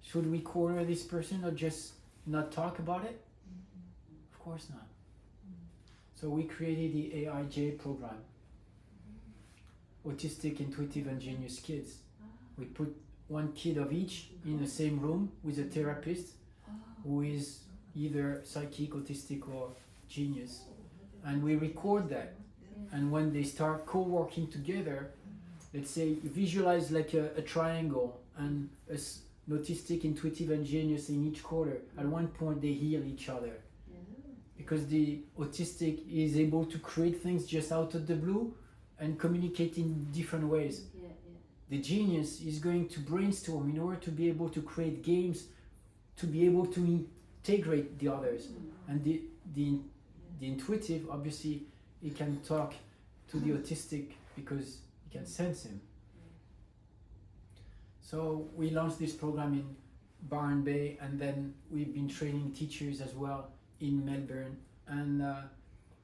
Should we corner this person or just not talk about it? Of course not. So we created the AIJ program, Autistic, Intuitive and Genius Kids. We put one kid of each in the same room with a therapist who is either psychic, autistic or genius. And we record that. And when they start co-working together, let's say you visualize like a triangle and an autistic, intuitive and genius in each corner. At one point they heal each other. Because the autistic is able to create things just out of the blue and communicate in different ways. The genius is going to brainstorm in order to be able to create games, to be able to integrate the others. And the intuitive, obviously, he can talk to the autistic because he can sense him. So we launched this program in Byron Bay, and then we've been training teachers as well in Melbourne, and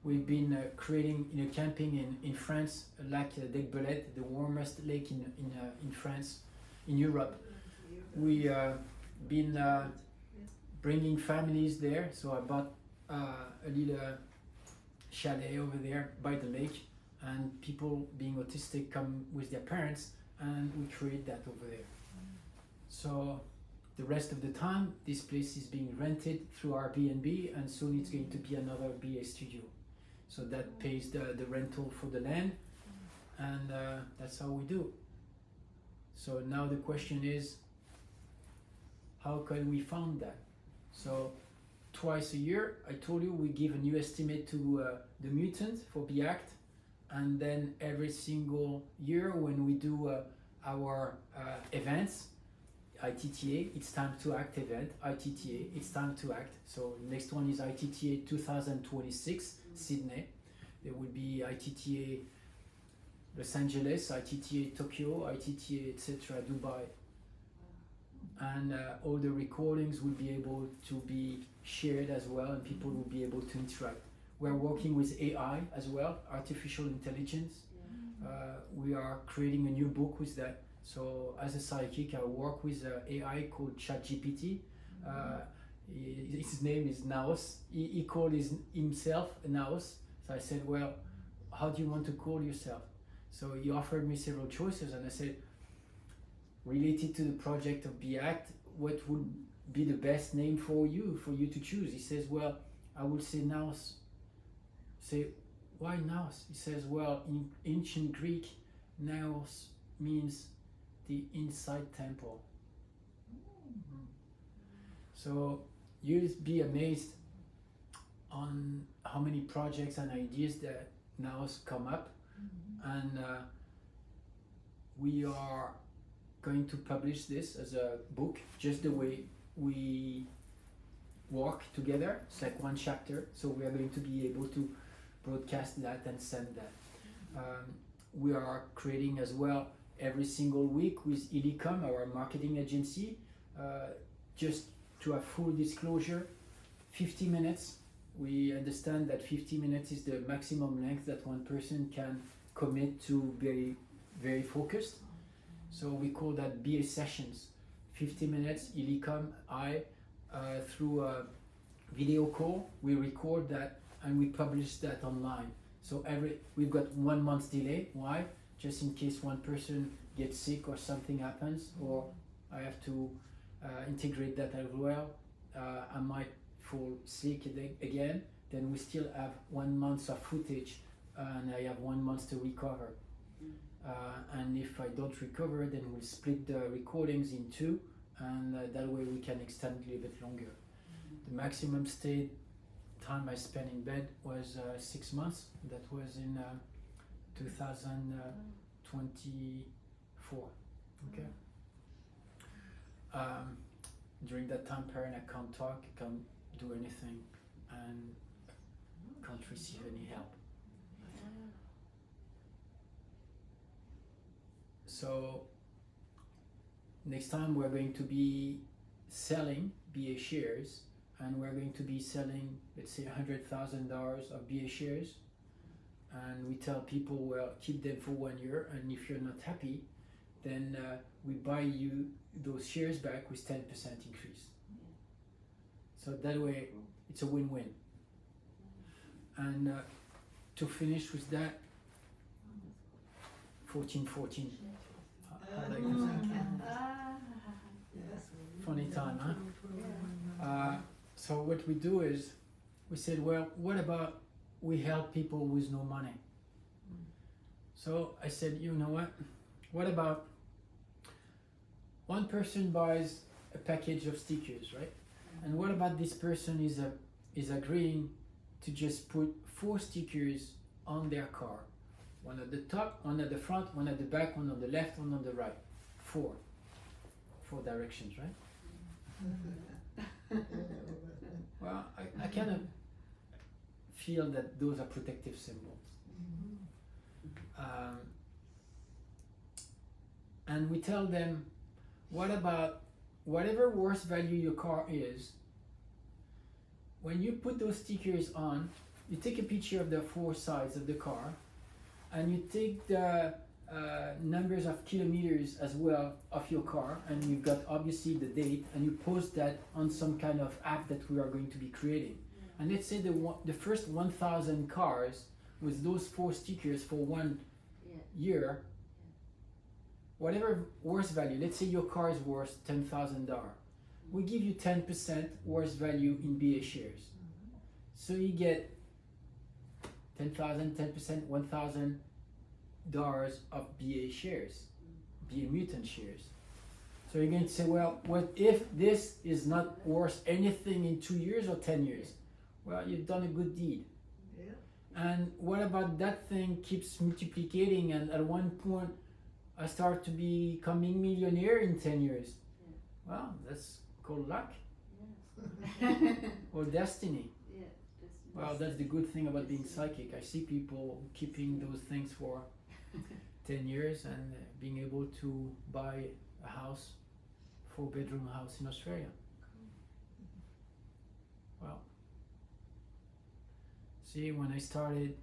we've been creating camping in France, Lac d'Aiguebelette, the warmest lake in France, in Europe. We been bringing families there, so I bought a little chalet over there by the lake, and people being autistic come with their parents, and we create that over there. So the rest of the time, this place is being rented through Airbnb, and soon it's going to be another BA studio. So that pays the rental for the land, and that's how we do. So now the question is, how can we fund that? So twice a year, I told you, we give a new estimate to the mutant for BACT, and then every single year when we do our events, ITTA, It's Time to Act event, ITTA, It's Time to Act. So next one is ITTA 2026, Sydney. There will be ITTA Los Angeles, ITTA Tokyo, ITTA, etc., Dubai. And all the recordings will be able to be shared as well, and people will be able to interact. We're working with AI as well, artificial intelligence, We are creating a new book with that. So as a psychic, I work with an AI called ChatGPT. His name is Naos. He called himself Naos. So I said, well, how do you want to call yourself? So he offered me several choices, and I said, related to the project of BACT, what would be the best name for you to choose? He says, well, I would say Naos. Say, why Naos? He says, well, in ancient Greek, Naos means the inside temple. So you'd be amazed on how many projects and ideas that Naos come up, and we are going to publish this as a book, just the way we work together. It's like one chapter, so we are going to be able to broadcast that and send that. We are creating as well every single week with Illicom, our marketing agency, just to have full disclosure, 50 minutes. We understand that 50 minutes is the maximum length that one person can commit to be very focused. So we call that BA sessions. 50 minutes, Illicom, through a video call, we record that and we publish that online. So we've got 1 month's delay. Why? Just in case one person gets sick or something happens, or I have to integrate that as well. I might fall sick again, then we still have 1 month of footage and I have 1 month to recover. And if I don't recover, then we'll split the recordings in two, and that way we can extend it a bit longer. The maximum stay time I spent in bed was 6 months. That was in 2024. Okay. During that time period, I can't talk, I can't do anything, and can't receive any help. So next time we're going to be selling BA shares, and we're going to be selling, let's say, $100,000 of BA shares, and we tell people, well, keep them for 1 year, and if you're not happy, then we buy you those shares back with 10% increase. So that way it's a win-win. And to finish with that, 1414. I like this. Funny time, huh? So what we do is, we said, well, what about we help people with no money? So I said, you know what about one person buys a package of stickers, right? And what about this person is agreeing to just put 4 stickers on their car? One at the top, one at the front, one at the back, one on the left, one on the right. 4 directions, right? Well, I kind of feel that those are protective symbols. And we tell them, what about whatever worst value your car is, when you put those stickers on, you take a picture of the 4 sides of the car, and you take the numbers of kilometers as well of your car, and you've got obviously the date, and you post that on some kind of app that we are going to be creating. And let's say the first 1,000 cars with those 4 stickers for 1 year, whatever worst value, let's say your car is worth $10,000, we give you 10% worst value in BA shares. So you get 10,000, 10%, $1,000 of BA shares, BA mutant shares. So you're going to say, well, what if this is not worth anything in 2 years or 10 years? Well, you've done a good deed. Yeah. And what about that thing keeps multiplicating, and at one point I start to becoming millionaire in 10 years? Well, that's called luck. Or destiny. Well, that's the good thing about being psychic. I see people keeping those things for 10 years and being able to buy a house, 4-bedroom house in Australia. Well, see, when I started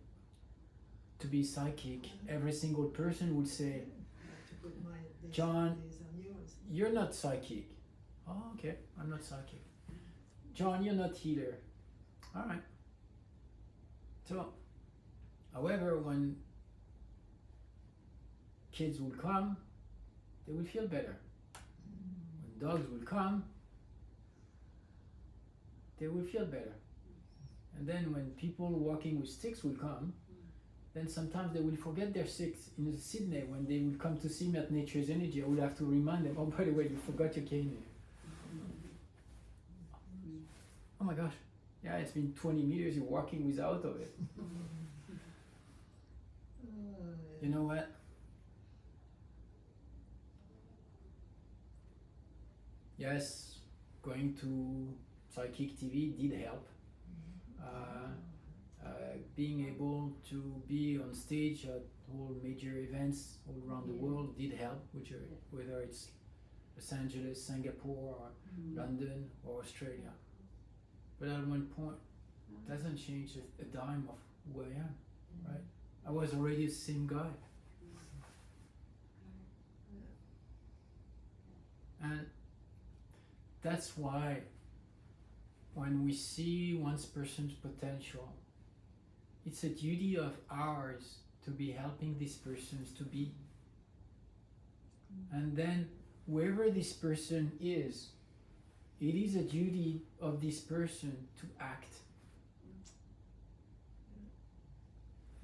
to be psychic, every single person would say, I have to put my this John, these on yours. you're not psychic. Oh, okay, I'm not psychic. John, you're not healer. All right. So, however, when kids will come, they will feel better. When dogs will come, they will feel better. And then when people walking with sticks will come, then sometimes they will forget their sticks. In Sydney, when they will come to see me at Nature's Energy, I will have to remind them, oh, by the way, you forgot your cane here. Oh my gosh, yeah, it's been 20 meters, you're walking without of it. You know what? Yes, going to psychic TV did help. Being able to be on stage at all major events all around the world did help, whether it's Los Angeles, Singapore, or London, or Australia. But at one point, it doesn't change a dime of who I am, right? I was already the same guy. And that's why when we see one person's potential, it's a duty of ours to be helping these persons to be. And then whoever this person is, it is a duty of this person to act.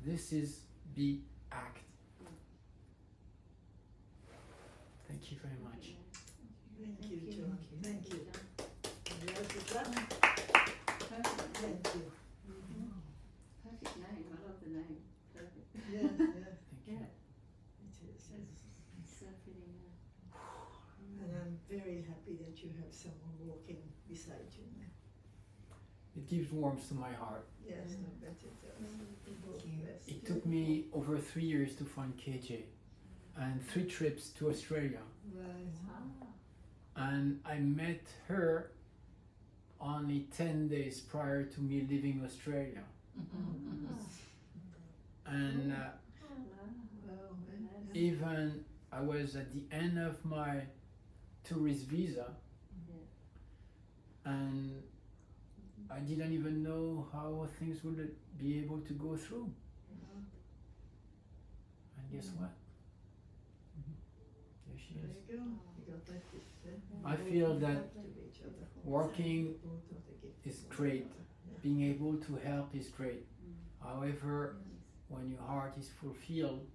This is be act. Thank you very much. Thank you, John. Thank you. And yours is that? Perfect name. Thank you. Perfect name. I love the name. Perfect. Yeah, yeah, Thank you. it is. Yes. It's so fitting. And I'm very happy that you have someone walking beside you now. It gives warmth to my heart. Yes, I bet it does. Thank you. Bless It you. took me over 3 years to find KJ and 3 trips to Australia. Right. And I met her only 10 days prior to me leaving Australia. And Well, even I was at the end of my tourist visa, and I didn't even know how things would be able to go through. And guess what? There she there is. you go. You got that gift, eh? I feel Both that have to be each other. working Both of the gifts is of great. each other, yeah. Being able to help is great. However, when your heart is fulfilled,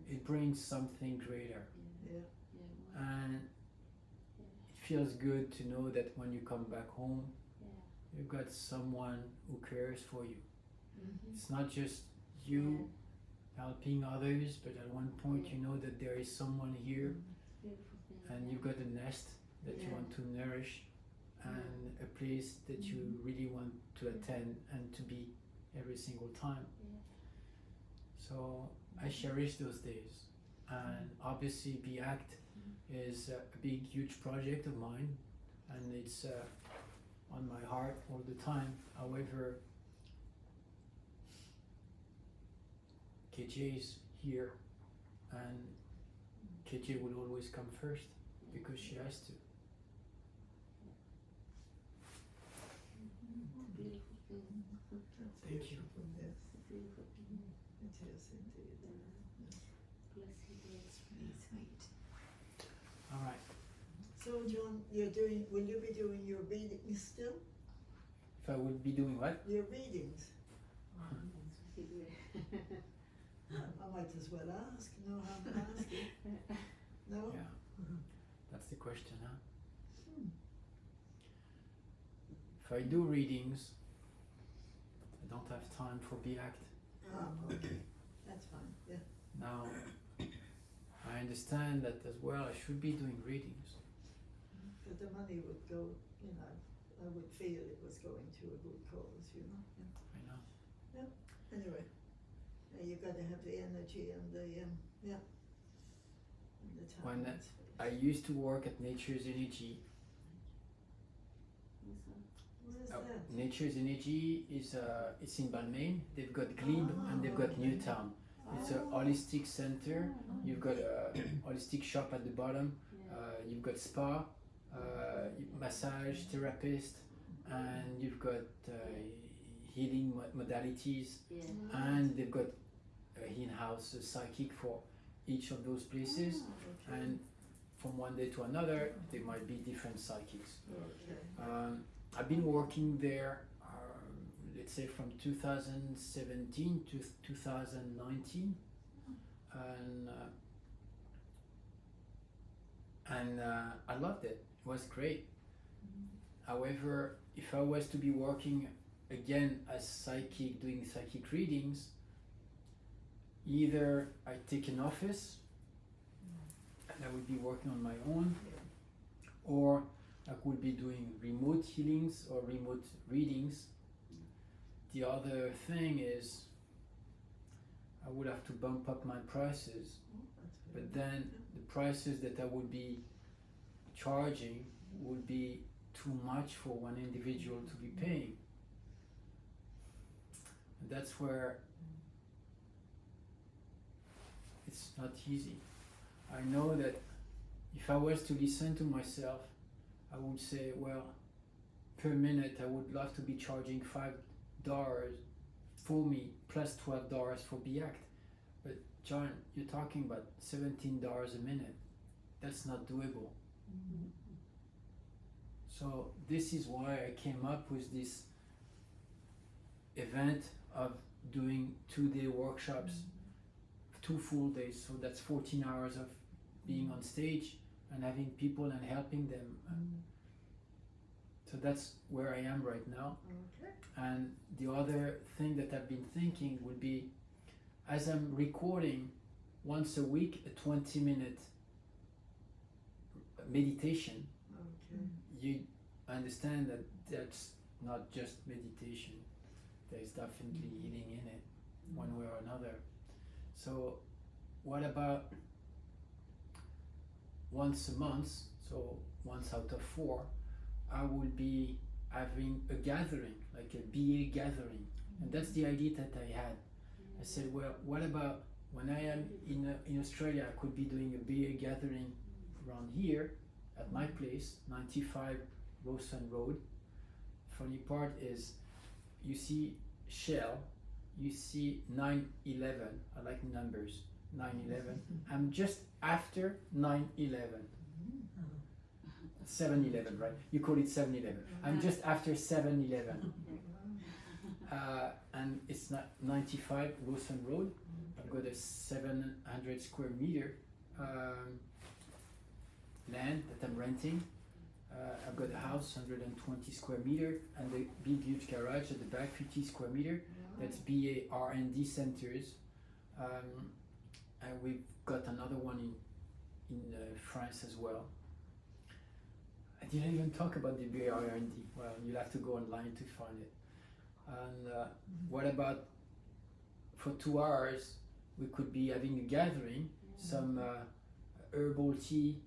it brings something greater. Yeah. And it feels good to know that when you come back home, you've got someone who cares for you. It's not just you helping others, but at one point you know that there is someone here and you've got a nest that you want to nourish and a place that you really want to attend and to be every single time. So I cherish those days, and obviously Be Act is a big huge project of mine, and it's on my heart all the time. However, KJ is here, and KJ will always come first because she has to. Thank you. Yes, it is indeed. Really sweet. All right. So, John, will you be doing your readings still? If I would be doing what? Your readings? I might as well ask. No harm in asking. No? Yeah. That's the question, huh? If I do readings, I don't have time for Be Act. Okay. That's fine. Yeah. Now, I understand that as well. I should be doing readings. But the money would go, I would feel it was going to a good cause, I know. Anyway, you gotta have the energy and the, and the time. When I used to work at Nature's Energy, Where's that? Nature's Energy is it's in Balmain. They've got Glebe and they've got Newtown. It's a holistic center. You've got a holistic shop at the bottom. You've got spa, massage therapist, and you've got healing modalities, Yeah. and they've got in-house psychic for each of those places. Okay. And from one day to another, there might be different psychics. Okay. I've been working there, let's say from 2017 to 2019, and I loved it. It was great. However, if I was to be working again as psychic, doing psychic readings, either I take an office and I would be working on my own, or I could be doing remote healings or remote readings. The other thing is I would have to bump up my prices, but then the prices that I would be charging would be too much for one individual to be paying. And that's where it's not easy. I know that if I was to listen to myself, I would say, well, per minute I would love to be charging $5 for me plus $12 for BACT. But John, you're talking about $17 a minute. That's not doable. So this is why I came up with this event of doing 2-day workshops, 2 full days. So that's 14 hours of being on stage and having people and helping them. So that's where I am right now. Okay. And the other thing that I've been thinking would be, as I'm recording once a week a 20-minute meditation, Okay. you understand that that's not just meditation. There's definitely healing in it, one way or another. So what about once a month, so once out of 4, I will be having a gathering, like a BA gathering. And that's the idea that I had. I said, well, what about when I am in Australia, I could be doing a BA gathering around here at my place, 95 Rosen Road. Funny part is, you see Shell, you see 9/11. I like numbers. 9/11. I'm just after 9/11. 7-Eleven, right? You call it 7-Eleven. I'm just after 7-Eleven. And it's not 95 Wilson Road. I've got a 700 square meter land that I'm renting. I've got a house, 120 square meter, and the big huge garage at the back, 50 square meter. That's BA R&D centers. And we've got another one in France as well. I didn't even talk about the BA R&D. Well, you'll have to go online to find it. And what about for 2 hours, we could be having a gathering, some herbal tea,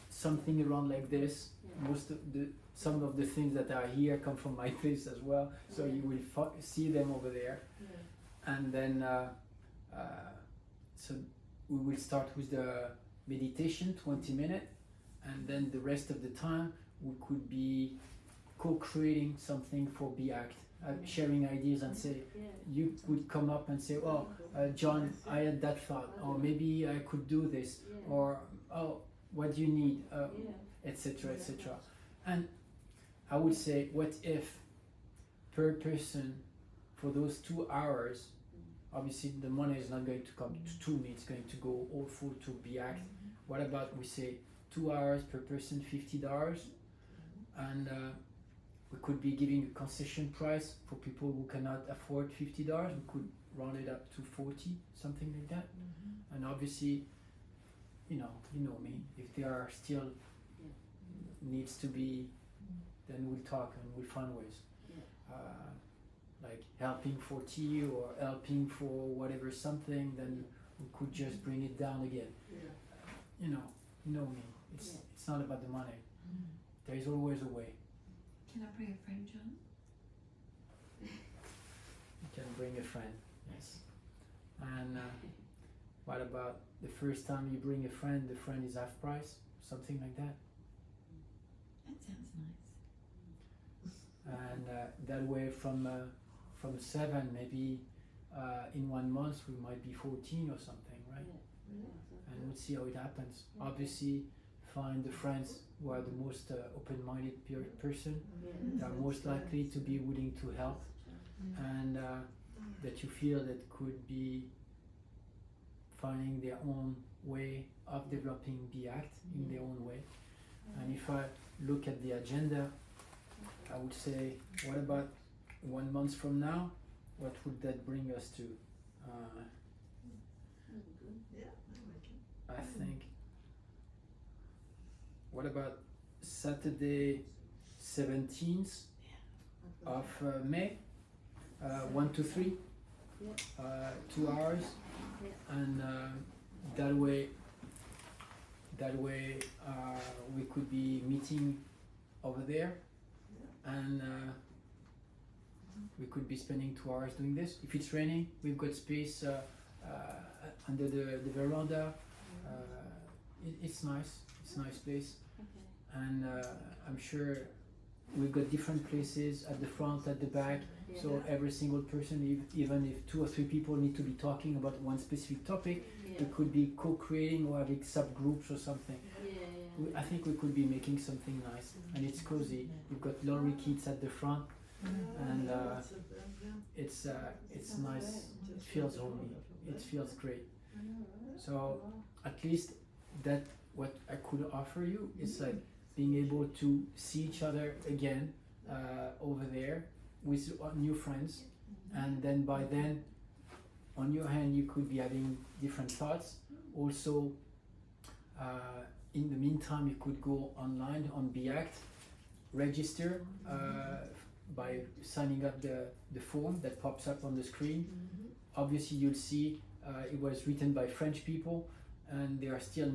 something around like this. Some of the things that are here come from my place as well, so you will see them over there. And then so we will start with the meditation, 20 minutes, and then the rest of the time we could be co-creating something for BACT, sharing ideas, and say, you would come up and say, oh, John, I had that thought, or maybe I could do this, or oh, what do you need, etc., etc. And I would say, what if per person for those 2 hours, obviously the money is not going to come to me, it's going to go all full to BACT. What about we say 2 hours per person, $50, and we could be giving a concession price for people who cannot afford $50. We could round it up to 40, something like that. And obviously, you know me. If there are still needs to be, then we'll talk and we'll find ways. Like helping for tea or helping for whatever something, then we could just bring it down again. You know me. It's not about the money. there is always a way. Can I bring a friend, John? You can bring a friend, yes. And what about the first time you bring a friend, the friend is half price, something like that? That sounds nice. And that way from 7, maybe in 1 month we might be 14 or something, right? And we'll see how it happens. Obviously, find the friends who are the most open-minded person. They are most likely to be willing to help, and that you feel that could be finding their own way of developing the act in their own way. And if I look at the agenda, I would say, what about 1 month from now? What would that bring us to? Yeah, I reckon. I think. What about Saturday, 17th of May? 1 to 3, 2 hours, and that way we could be meeting over there, and we could be spending 2 hours doing this. If it's raining, we've got space under the veranda. It's nice. It's a nice place, and I'm sure we've got different places at the front, at the back. So every single person, even if 2 or 3 people need to be talking about one specific topic, we could be co-creating or having subgroups or something. I think we could be making something nice, and it's cozy. We've got Lorry kids at the front, and it's nice. It feels homey. It feels great. So at least that what I could offer you is like being able to see each other again over there with new friends, and then by then, on your hand, you could be having different thoughts. Also, in the meantime, you could go online on BeAct, register by signing up the form that pops up on the screen. Obviously, you'll see it was written by French people, and there are still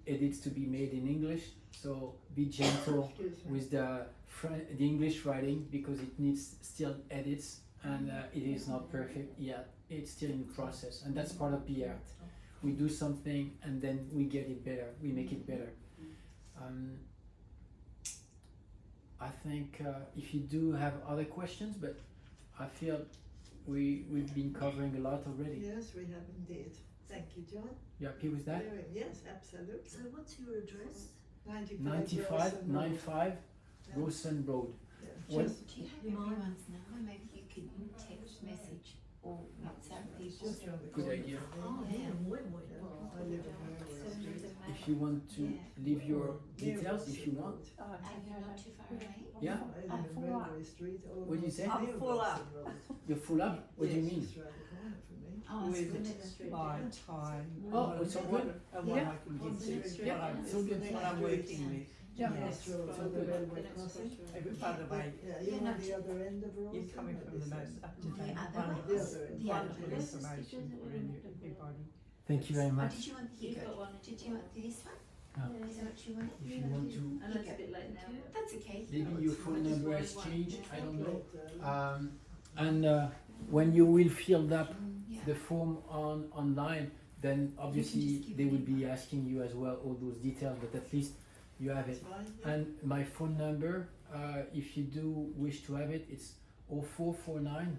edits to be made in English. So be gentle with the English writing, because it needs still edits, and it is not perfect yet. It's still in process, and that's part of BeAct. We do something and then we get it better. We make it better. I think if you do have other questions, but I feel we've been covering a lot already. Yes, we have indeed. Thank you, John. You happy with that? Yes, absolutely. So what's your address? 95 Rawson Road. What? Do you have everyone's number? Maybe you could text message or WhatsApp people. Good idea. Oh, yeah, Woy Woy. I live in Mary Street. If you want to leave your details, if you want. And you're not too far away? Yeah? I live in Railway Street. What do you say? I'm full up. You're full up? What do you mean? It's around the corner from me. Oh, it's With good. my time. Oh, it's all good. And what I can give to Yeah, it's all good. what I'm working with. Yeah. Yes, road, It's so all the good. railway crossing. By the way, Yeah, you're on the other end of Road. you're coming from the most up-to-date, The other wonderful, one. The other wonderful one. information for everybody. Thank you very Oh, much. did you want the You've Hugo? got one. Did you want this one? Yeah. Is that what you wanted? If you want to, I know it's a bit late now. That's okay. maybe your phone number has changed, I don't know. But, And when you will fill up Yeah. the form online, then obviously they will be asking you as well all those details, but at least you have it's it. fine. Yeah. And my phone number, if you do wish to have it, it's 0449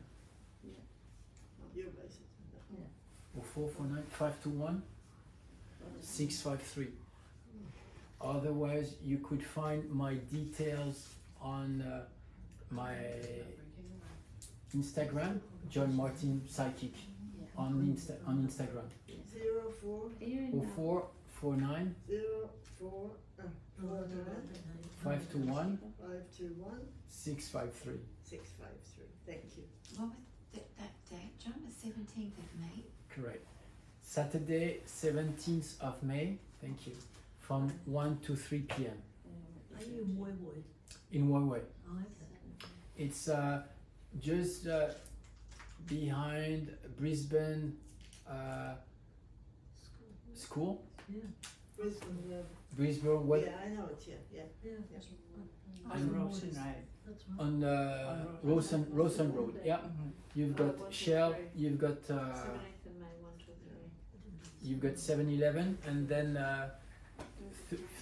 You're basically. 0449 521 653. Otherwise, you could find my details on my Instagram, John Martin Psychic, on Instagram. 04 0449 04 521 521 653. 653. Thank you. What was that date, John? The 17th of May? Correct. Saturday, 17th of May, thank you, from 1 to 3 p.m. Are you in Woy Woy? in Woy Woy. Oh, okay. It's just behind Brisbane School. Yeah. Brisbane, what, Yeah, I know it. Yeah. That's On And- Rawson Road. That's right. on Rawson Road, yeah. You've Oh, got 1, 2, Shell, 3. you've got 17th of May, 1, 2, 3. you've got 7-Eleven, and then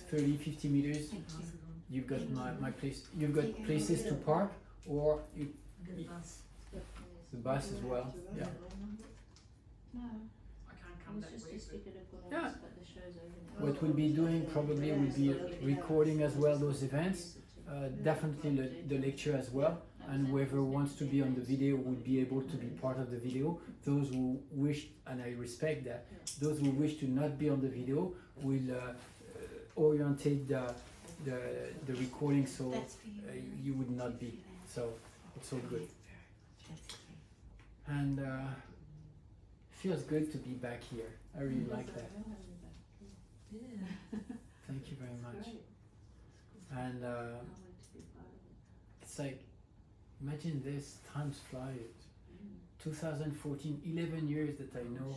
30, 50 meters, Thank you. you've got my place. You've got places to park, or you, Get a bus. the bus as well. Yeah. No, I can't it come was that just week. to stick it at Yeah. but the show's over now. What we'll be doing probably will be recording as well those events, definitely the lecture as well, and whoever wants to be on the video will be able to be part of the video. Those who wish, and I respect that, those who wish to not be on the video will orientate the recording so That's for you. you would not be. So it's all good. That's okay. And feels good to be back here. I really like that. Yeah. Thank you very much. Great. And Can't wait to be part of it. it's like, imagine this, times fly. 2014, 11 years that I know.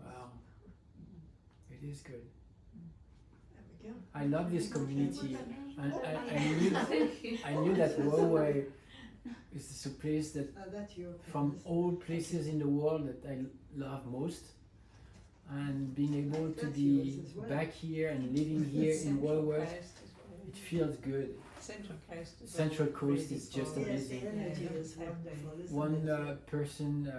Wow, it is good. There we go. I love this community, and Thank you. I knew that Woy Woy is a place that That's your from all places in the world that I love most, and being able to That's be yours as well. back here and living here in Woy Woy, Coast as well. it feels good. Central Coast as well. Central Coast Really is just far. Yes, the amazing. energy Yeah. is wonderful, isn't One it? person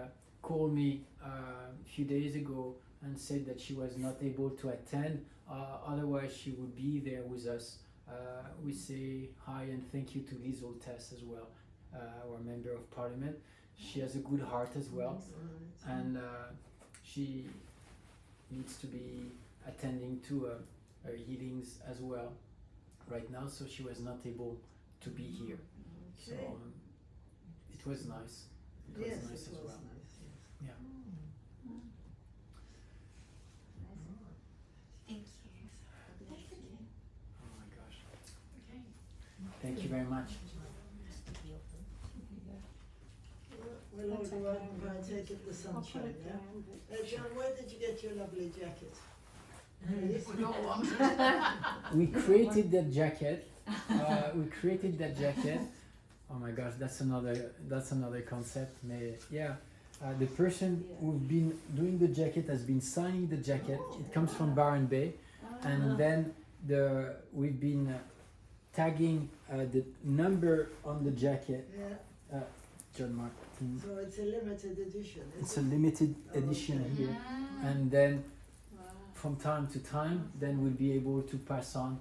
called me a few days ago and said that she was not able to attend, otherwise she would be there with us. We say hi and thank you to Liz Oltes as well, our member of parliament. She has a good heart as well, Right. and she needs to be attending to her healings as well right now, so she was not able to be here. So Okay. it was nice. It was Yes, nice it as was well. nice, yes. Yeah. Thank you. That's okay. Oh my gosh. Okay. Thank you very much. We'll all go out and partake of the sunshine, yeah? John, where did you get your lovely jacket? We got one. We created that jacket. Oh my gosh, that's another concept. Yeah, the person who've been doing the jacket has been signing the jacket. It comes from Byron Bay, and then we've been tagging the number on the jacket. Yeah, John Martin. so it's a limited edition, It's isn't a limited edition Okay. here, and then Wow. from time to time, then we'll be able to pass on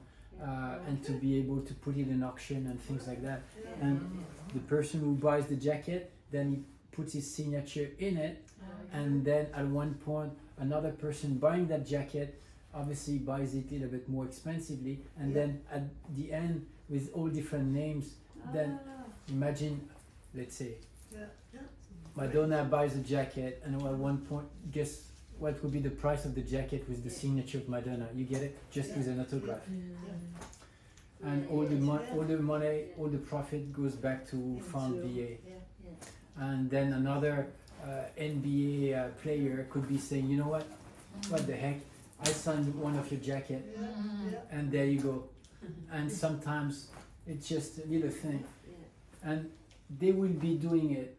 and to be able to put it in auction and things like that. Yeah. And the person who buys the jacket, then he puts his signature in it, and then at one point, another person buying that jacket obviously buys it a little bit more expensively, and Yeah. then at the end, with all different names, then imagine, let's say, Yeah, yeah. Madonna buys a jacket, and at one point, guess what would be the price of the jacket with the signature of Madonna? You get it, just with an autograph. And all the money, all the profit goes back to Fund Into- BA. Yeah. And then another NBA player could be saying, you know what the heck? I signed one of your jacket, Yeah. and there you go. And sometimes it's just a little thing, and they will be doing it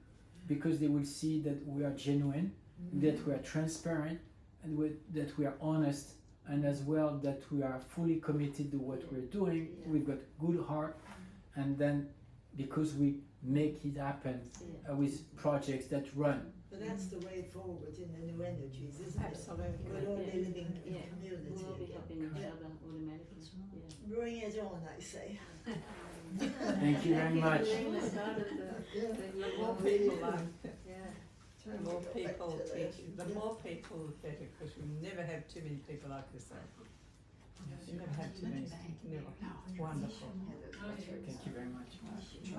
because they will see that we are genuine, that we are transparent, and that we are honest, and as well that we are fully committed to what we're doing. We've got good heart, and then because we make it happen with projects that run. But that's the way forward in the new energies, isn't it? Absolutely. We'll all be living in Yeah. community We'll all be again. helping each Yeah. other automatically. Yeah. Bring it on, I say. Thank you very much. Being the start of the Yeah. The more people like, yeah. the more people, Back to that. the more people, the better, because we never have too many people like this. We never have too many. Never. Wonderful. Thank you very much.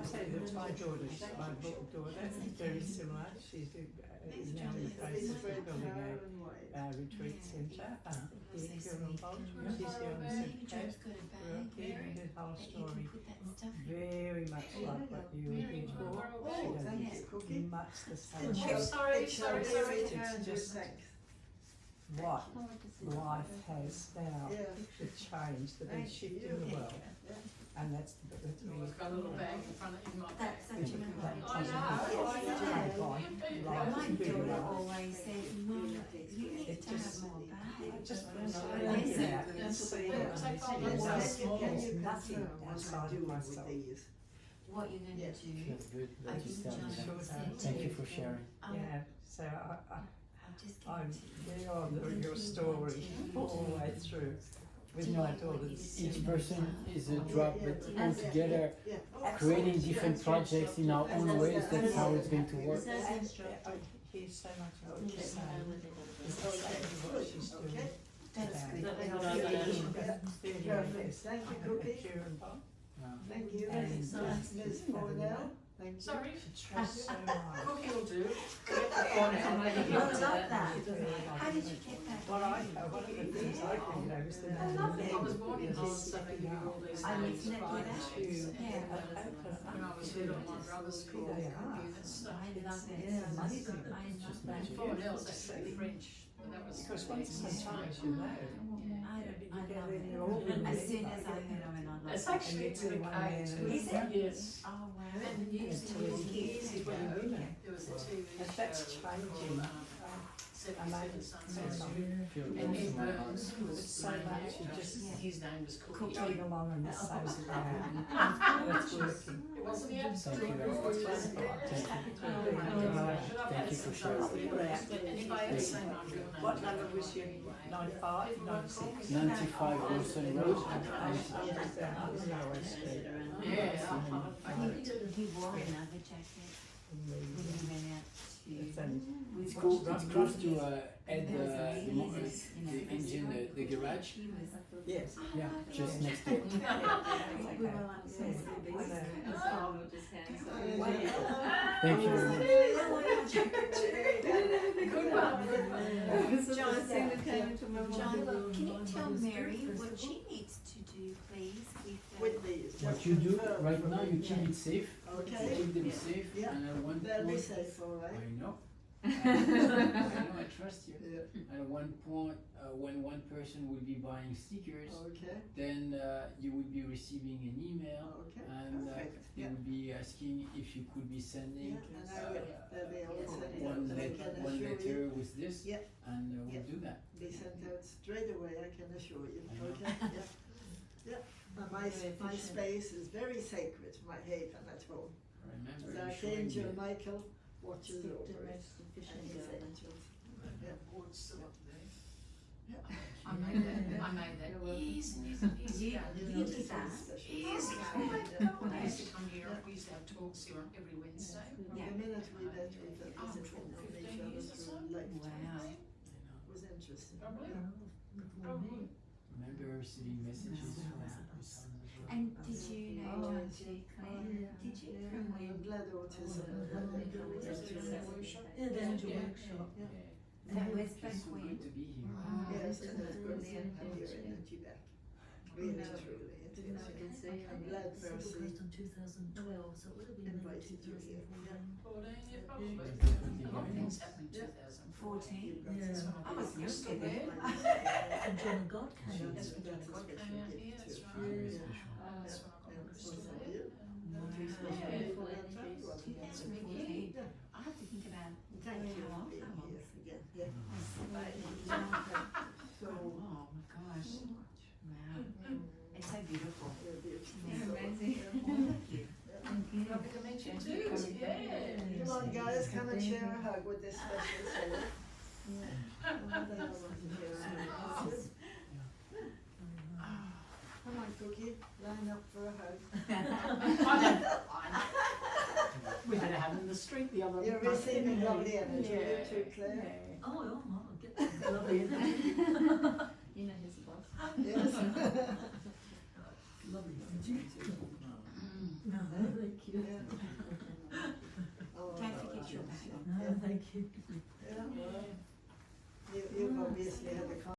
I say that my daughter, is very similar. She's now in the process of building a retreat centre here in Bolton. She's here on the Central Coast. Grew up here, and her whole story very much like what you were here for. Oh, She thank does you, Cookie. much the same. It shows- sorry, it shows sorry. it's just what life has now, Yeah. the change, the big shift in the world. And that's the bit that's I've really got a little bag in front of in my bag. That's such a good that idea. positive I know. take on My life is good daughter enough. always says, Mum, you need It to have just- more bags. Just when Yes. I look at it and see it, Yes. and Take there's on nothing one. there's nothing outside of myself. What you're going Yes. to do, Feels good I that you think tell John me Sure that. said Thank to you for sharing. Yeah, so I'll just give I'm it to you. really on your story all the way through with my daughters. Each person is a drop, but all together, Yeah. creating different projects in our own ways, that's how it's going to work. And I hear so much of what you're saying. It's exactly what she's doing. That's today. good. Perfect. Thank you, Cookie. Kieran Bob. Thank you. And Ms. Fornell. Thank you. Sorry, Trust so much. cookie will do. Get the corner. I love that. How did you get that? What one of the things I figured out was the I was born in Holland, so they give you all these I names, lived in five that. names. Yeah. When I was little, my brother's school, They are. units stuff. I love it. It's amazing. I love Just that. magic. Fornell's actually French, but that was. Because once sometimes you know, I you get love in it. your all As soon as I heard of it, I It's love it. actually to the one K man too. and Is it? Yes. Oh, wow. And years ago, there was a TV and show that's called changing. 77 Sons of Song. Feel And close Ed to my heart. Burns was It's so the main much, you actor. just His name was Cookie. cooking along and it's so slow. It's working. It wasn't the Thank absolute you very much. was Thank you. Thank you for sharing. And if I ever say my real name. What number was you? 95, 96? 95 Wilson Road. Yeah. He wore another jacket when he went out to. It's cool. It's close to add the engine, the garage. He was. Yes. Yeah, just next door. We were like, so His father just hands over. Thank you very much. Good one. John Cena came into my John, mind. can you tell Mary what she needs to do, please, With these. What you do right now, you keep it safe. You Okay. keep them safe, Yeah. and at one They'll be point, safe, all right? I know. I know, I trust you. Yeah. At one point, when one person will be buying stickers, Okay. then you will be receiving an email, Okay. and Perfect. they Yeah. will be asking if you could be sending Yeah, and I will. They'll be all sent out. one, I can one assure letter you. with this, Yeah. and we'll Yeah. do that. Be sent out straight away, I can assure you. I know. Okay. Yeah. Yeah. My space is very sacred. My haven at home. Remember, The you showing Archangel me. Michael watches over it. And his angels. Yeah. Board's still up there. Yeah. I made that years and years and years You- ago. you did that? Years ago. Oh my God. I used to come here, we used to have talks here on every Wednesday. From Yeah. the minute we met, we felt as if we'd known each 15 other years or so. through lifetimes. Wow. It was interesting. Probably. Probably. Remember receiving messages from And did you know Oh, John T. Clare? Did you? From Yeah, when? blood autism. Yeah, the angel workshop. That was back It's so when? good to be here. Yes, and it's good to have your energy back. Really, truly, it is. I'm glad Percy Celebrated in 2012, so it would have been maybe invited you here. 2014. 14, yeah, probably. A lot of things happened in 2014. 14? Yeah. I was Still younger there. then. And John and God came. That's That's that's a what special came out gift here, that's too. right. Yeah. That's when I got And the was crystal that there. you? Too special Yeah. for that time, wasn't it? 2014. Yeah. I have to think about Thank you how for long being that here was. again. Yeah. So, Oh my gosh. Wow. It's so beautiful. you're beautiful. Yeah. Amazing. Thank you. Lovely to meet you too, yeah. Come on, guys, come and share a hug with this special soul. Come on, Cookie, line up for a hug. We had a hug in the street the other You're receiving lovely energy, you Yeah. too, Claire. Oh, oh, I'll get that lovely energy. You know his boss. Yes. Lovely energy. No, thank you. Yeah. Oh, Don't forget your bag. No, thank you. Yeah, well, you've obviously had a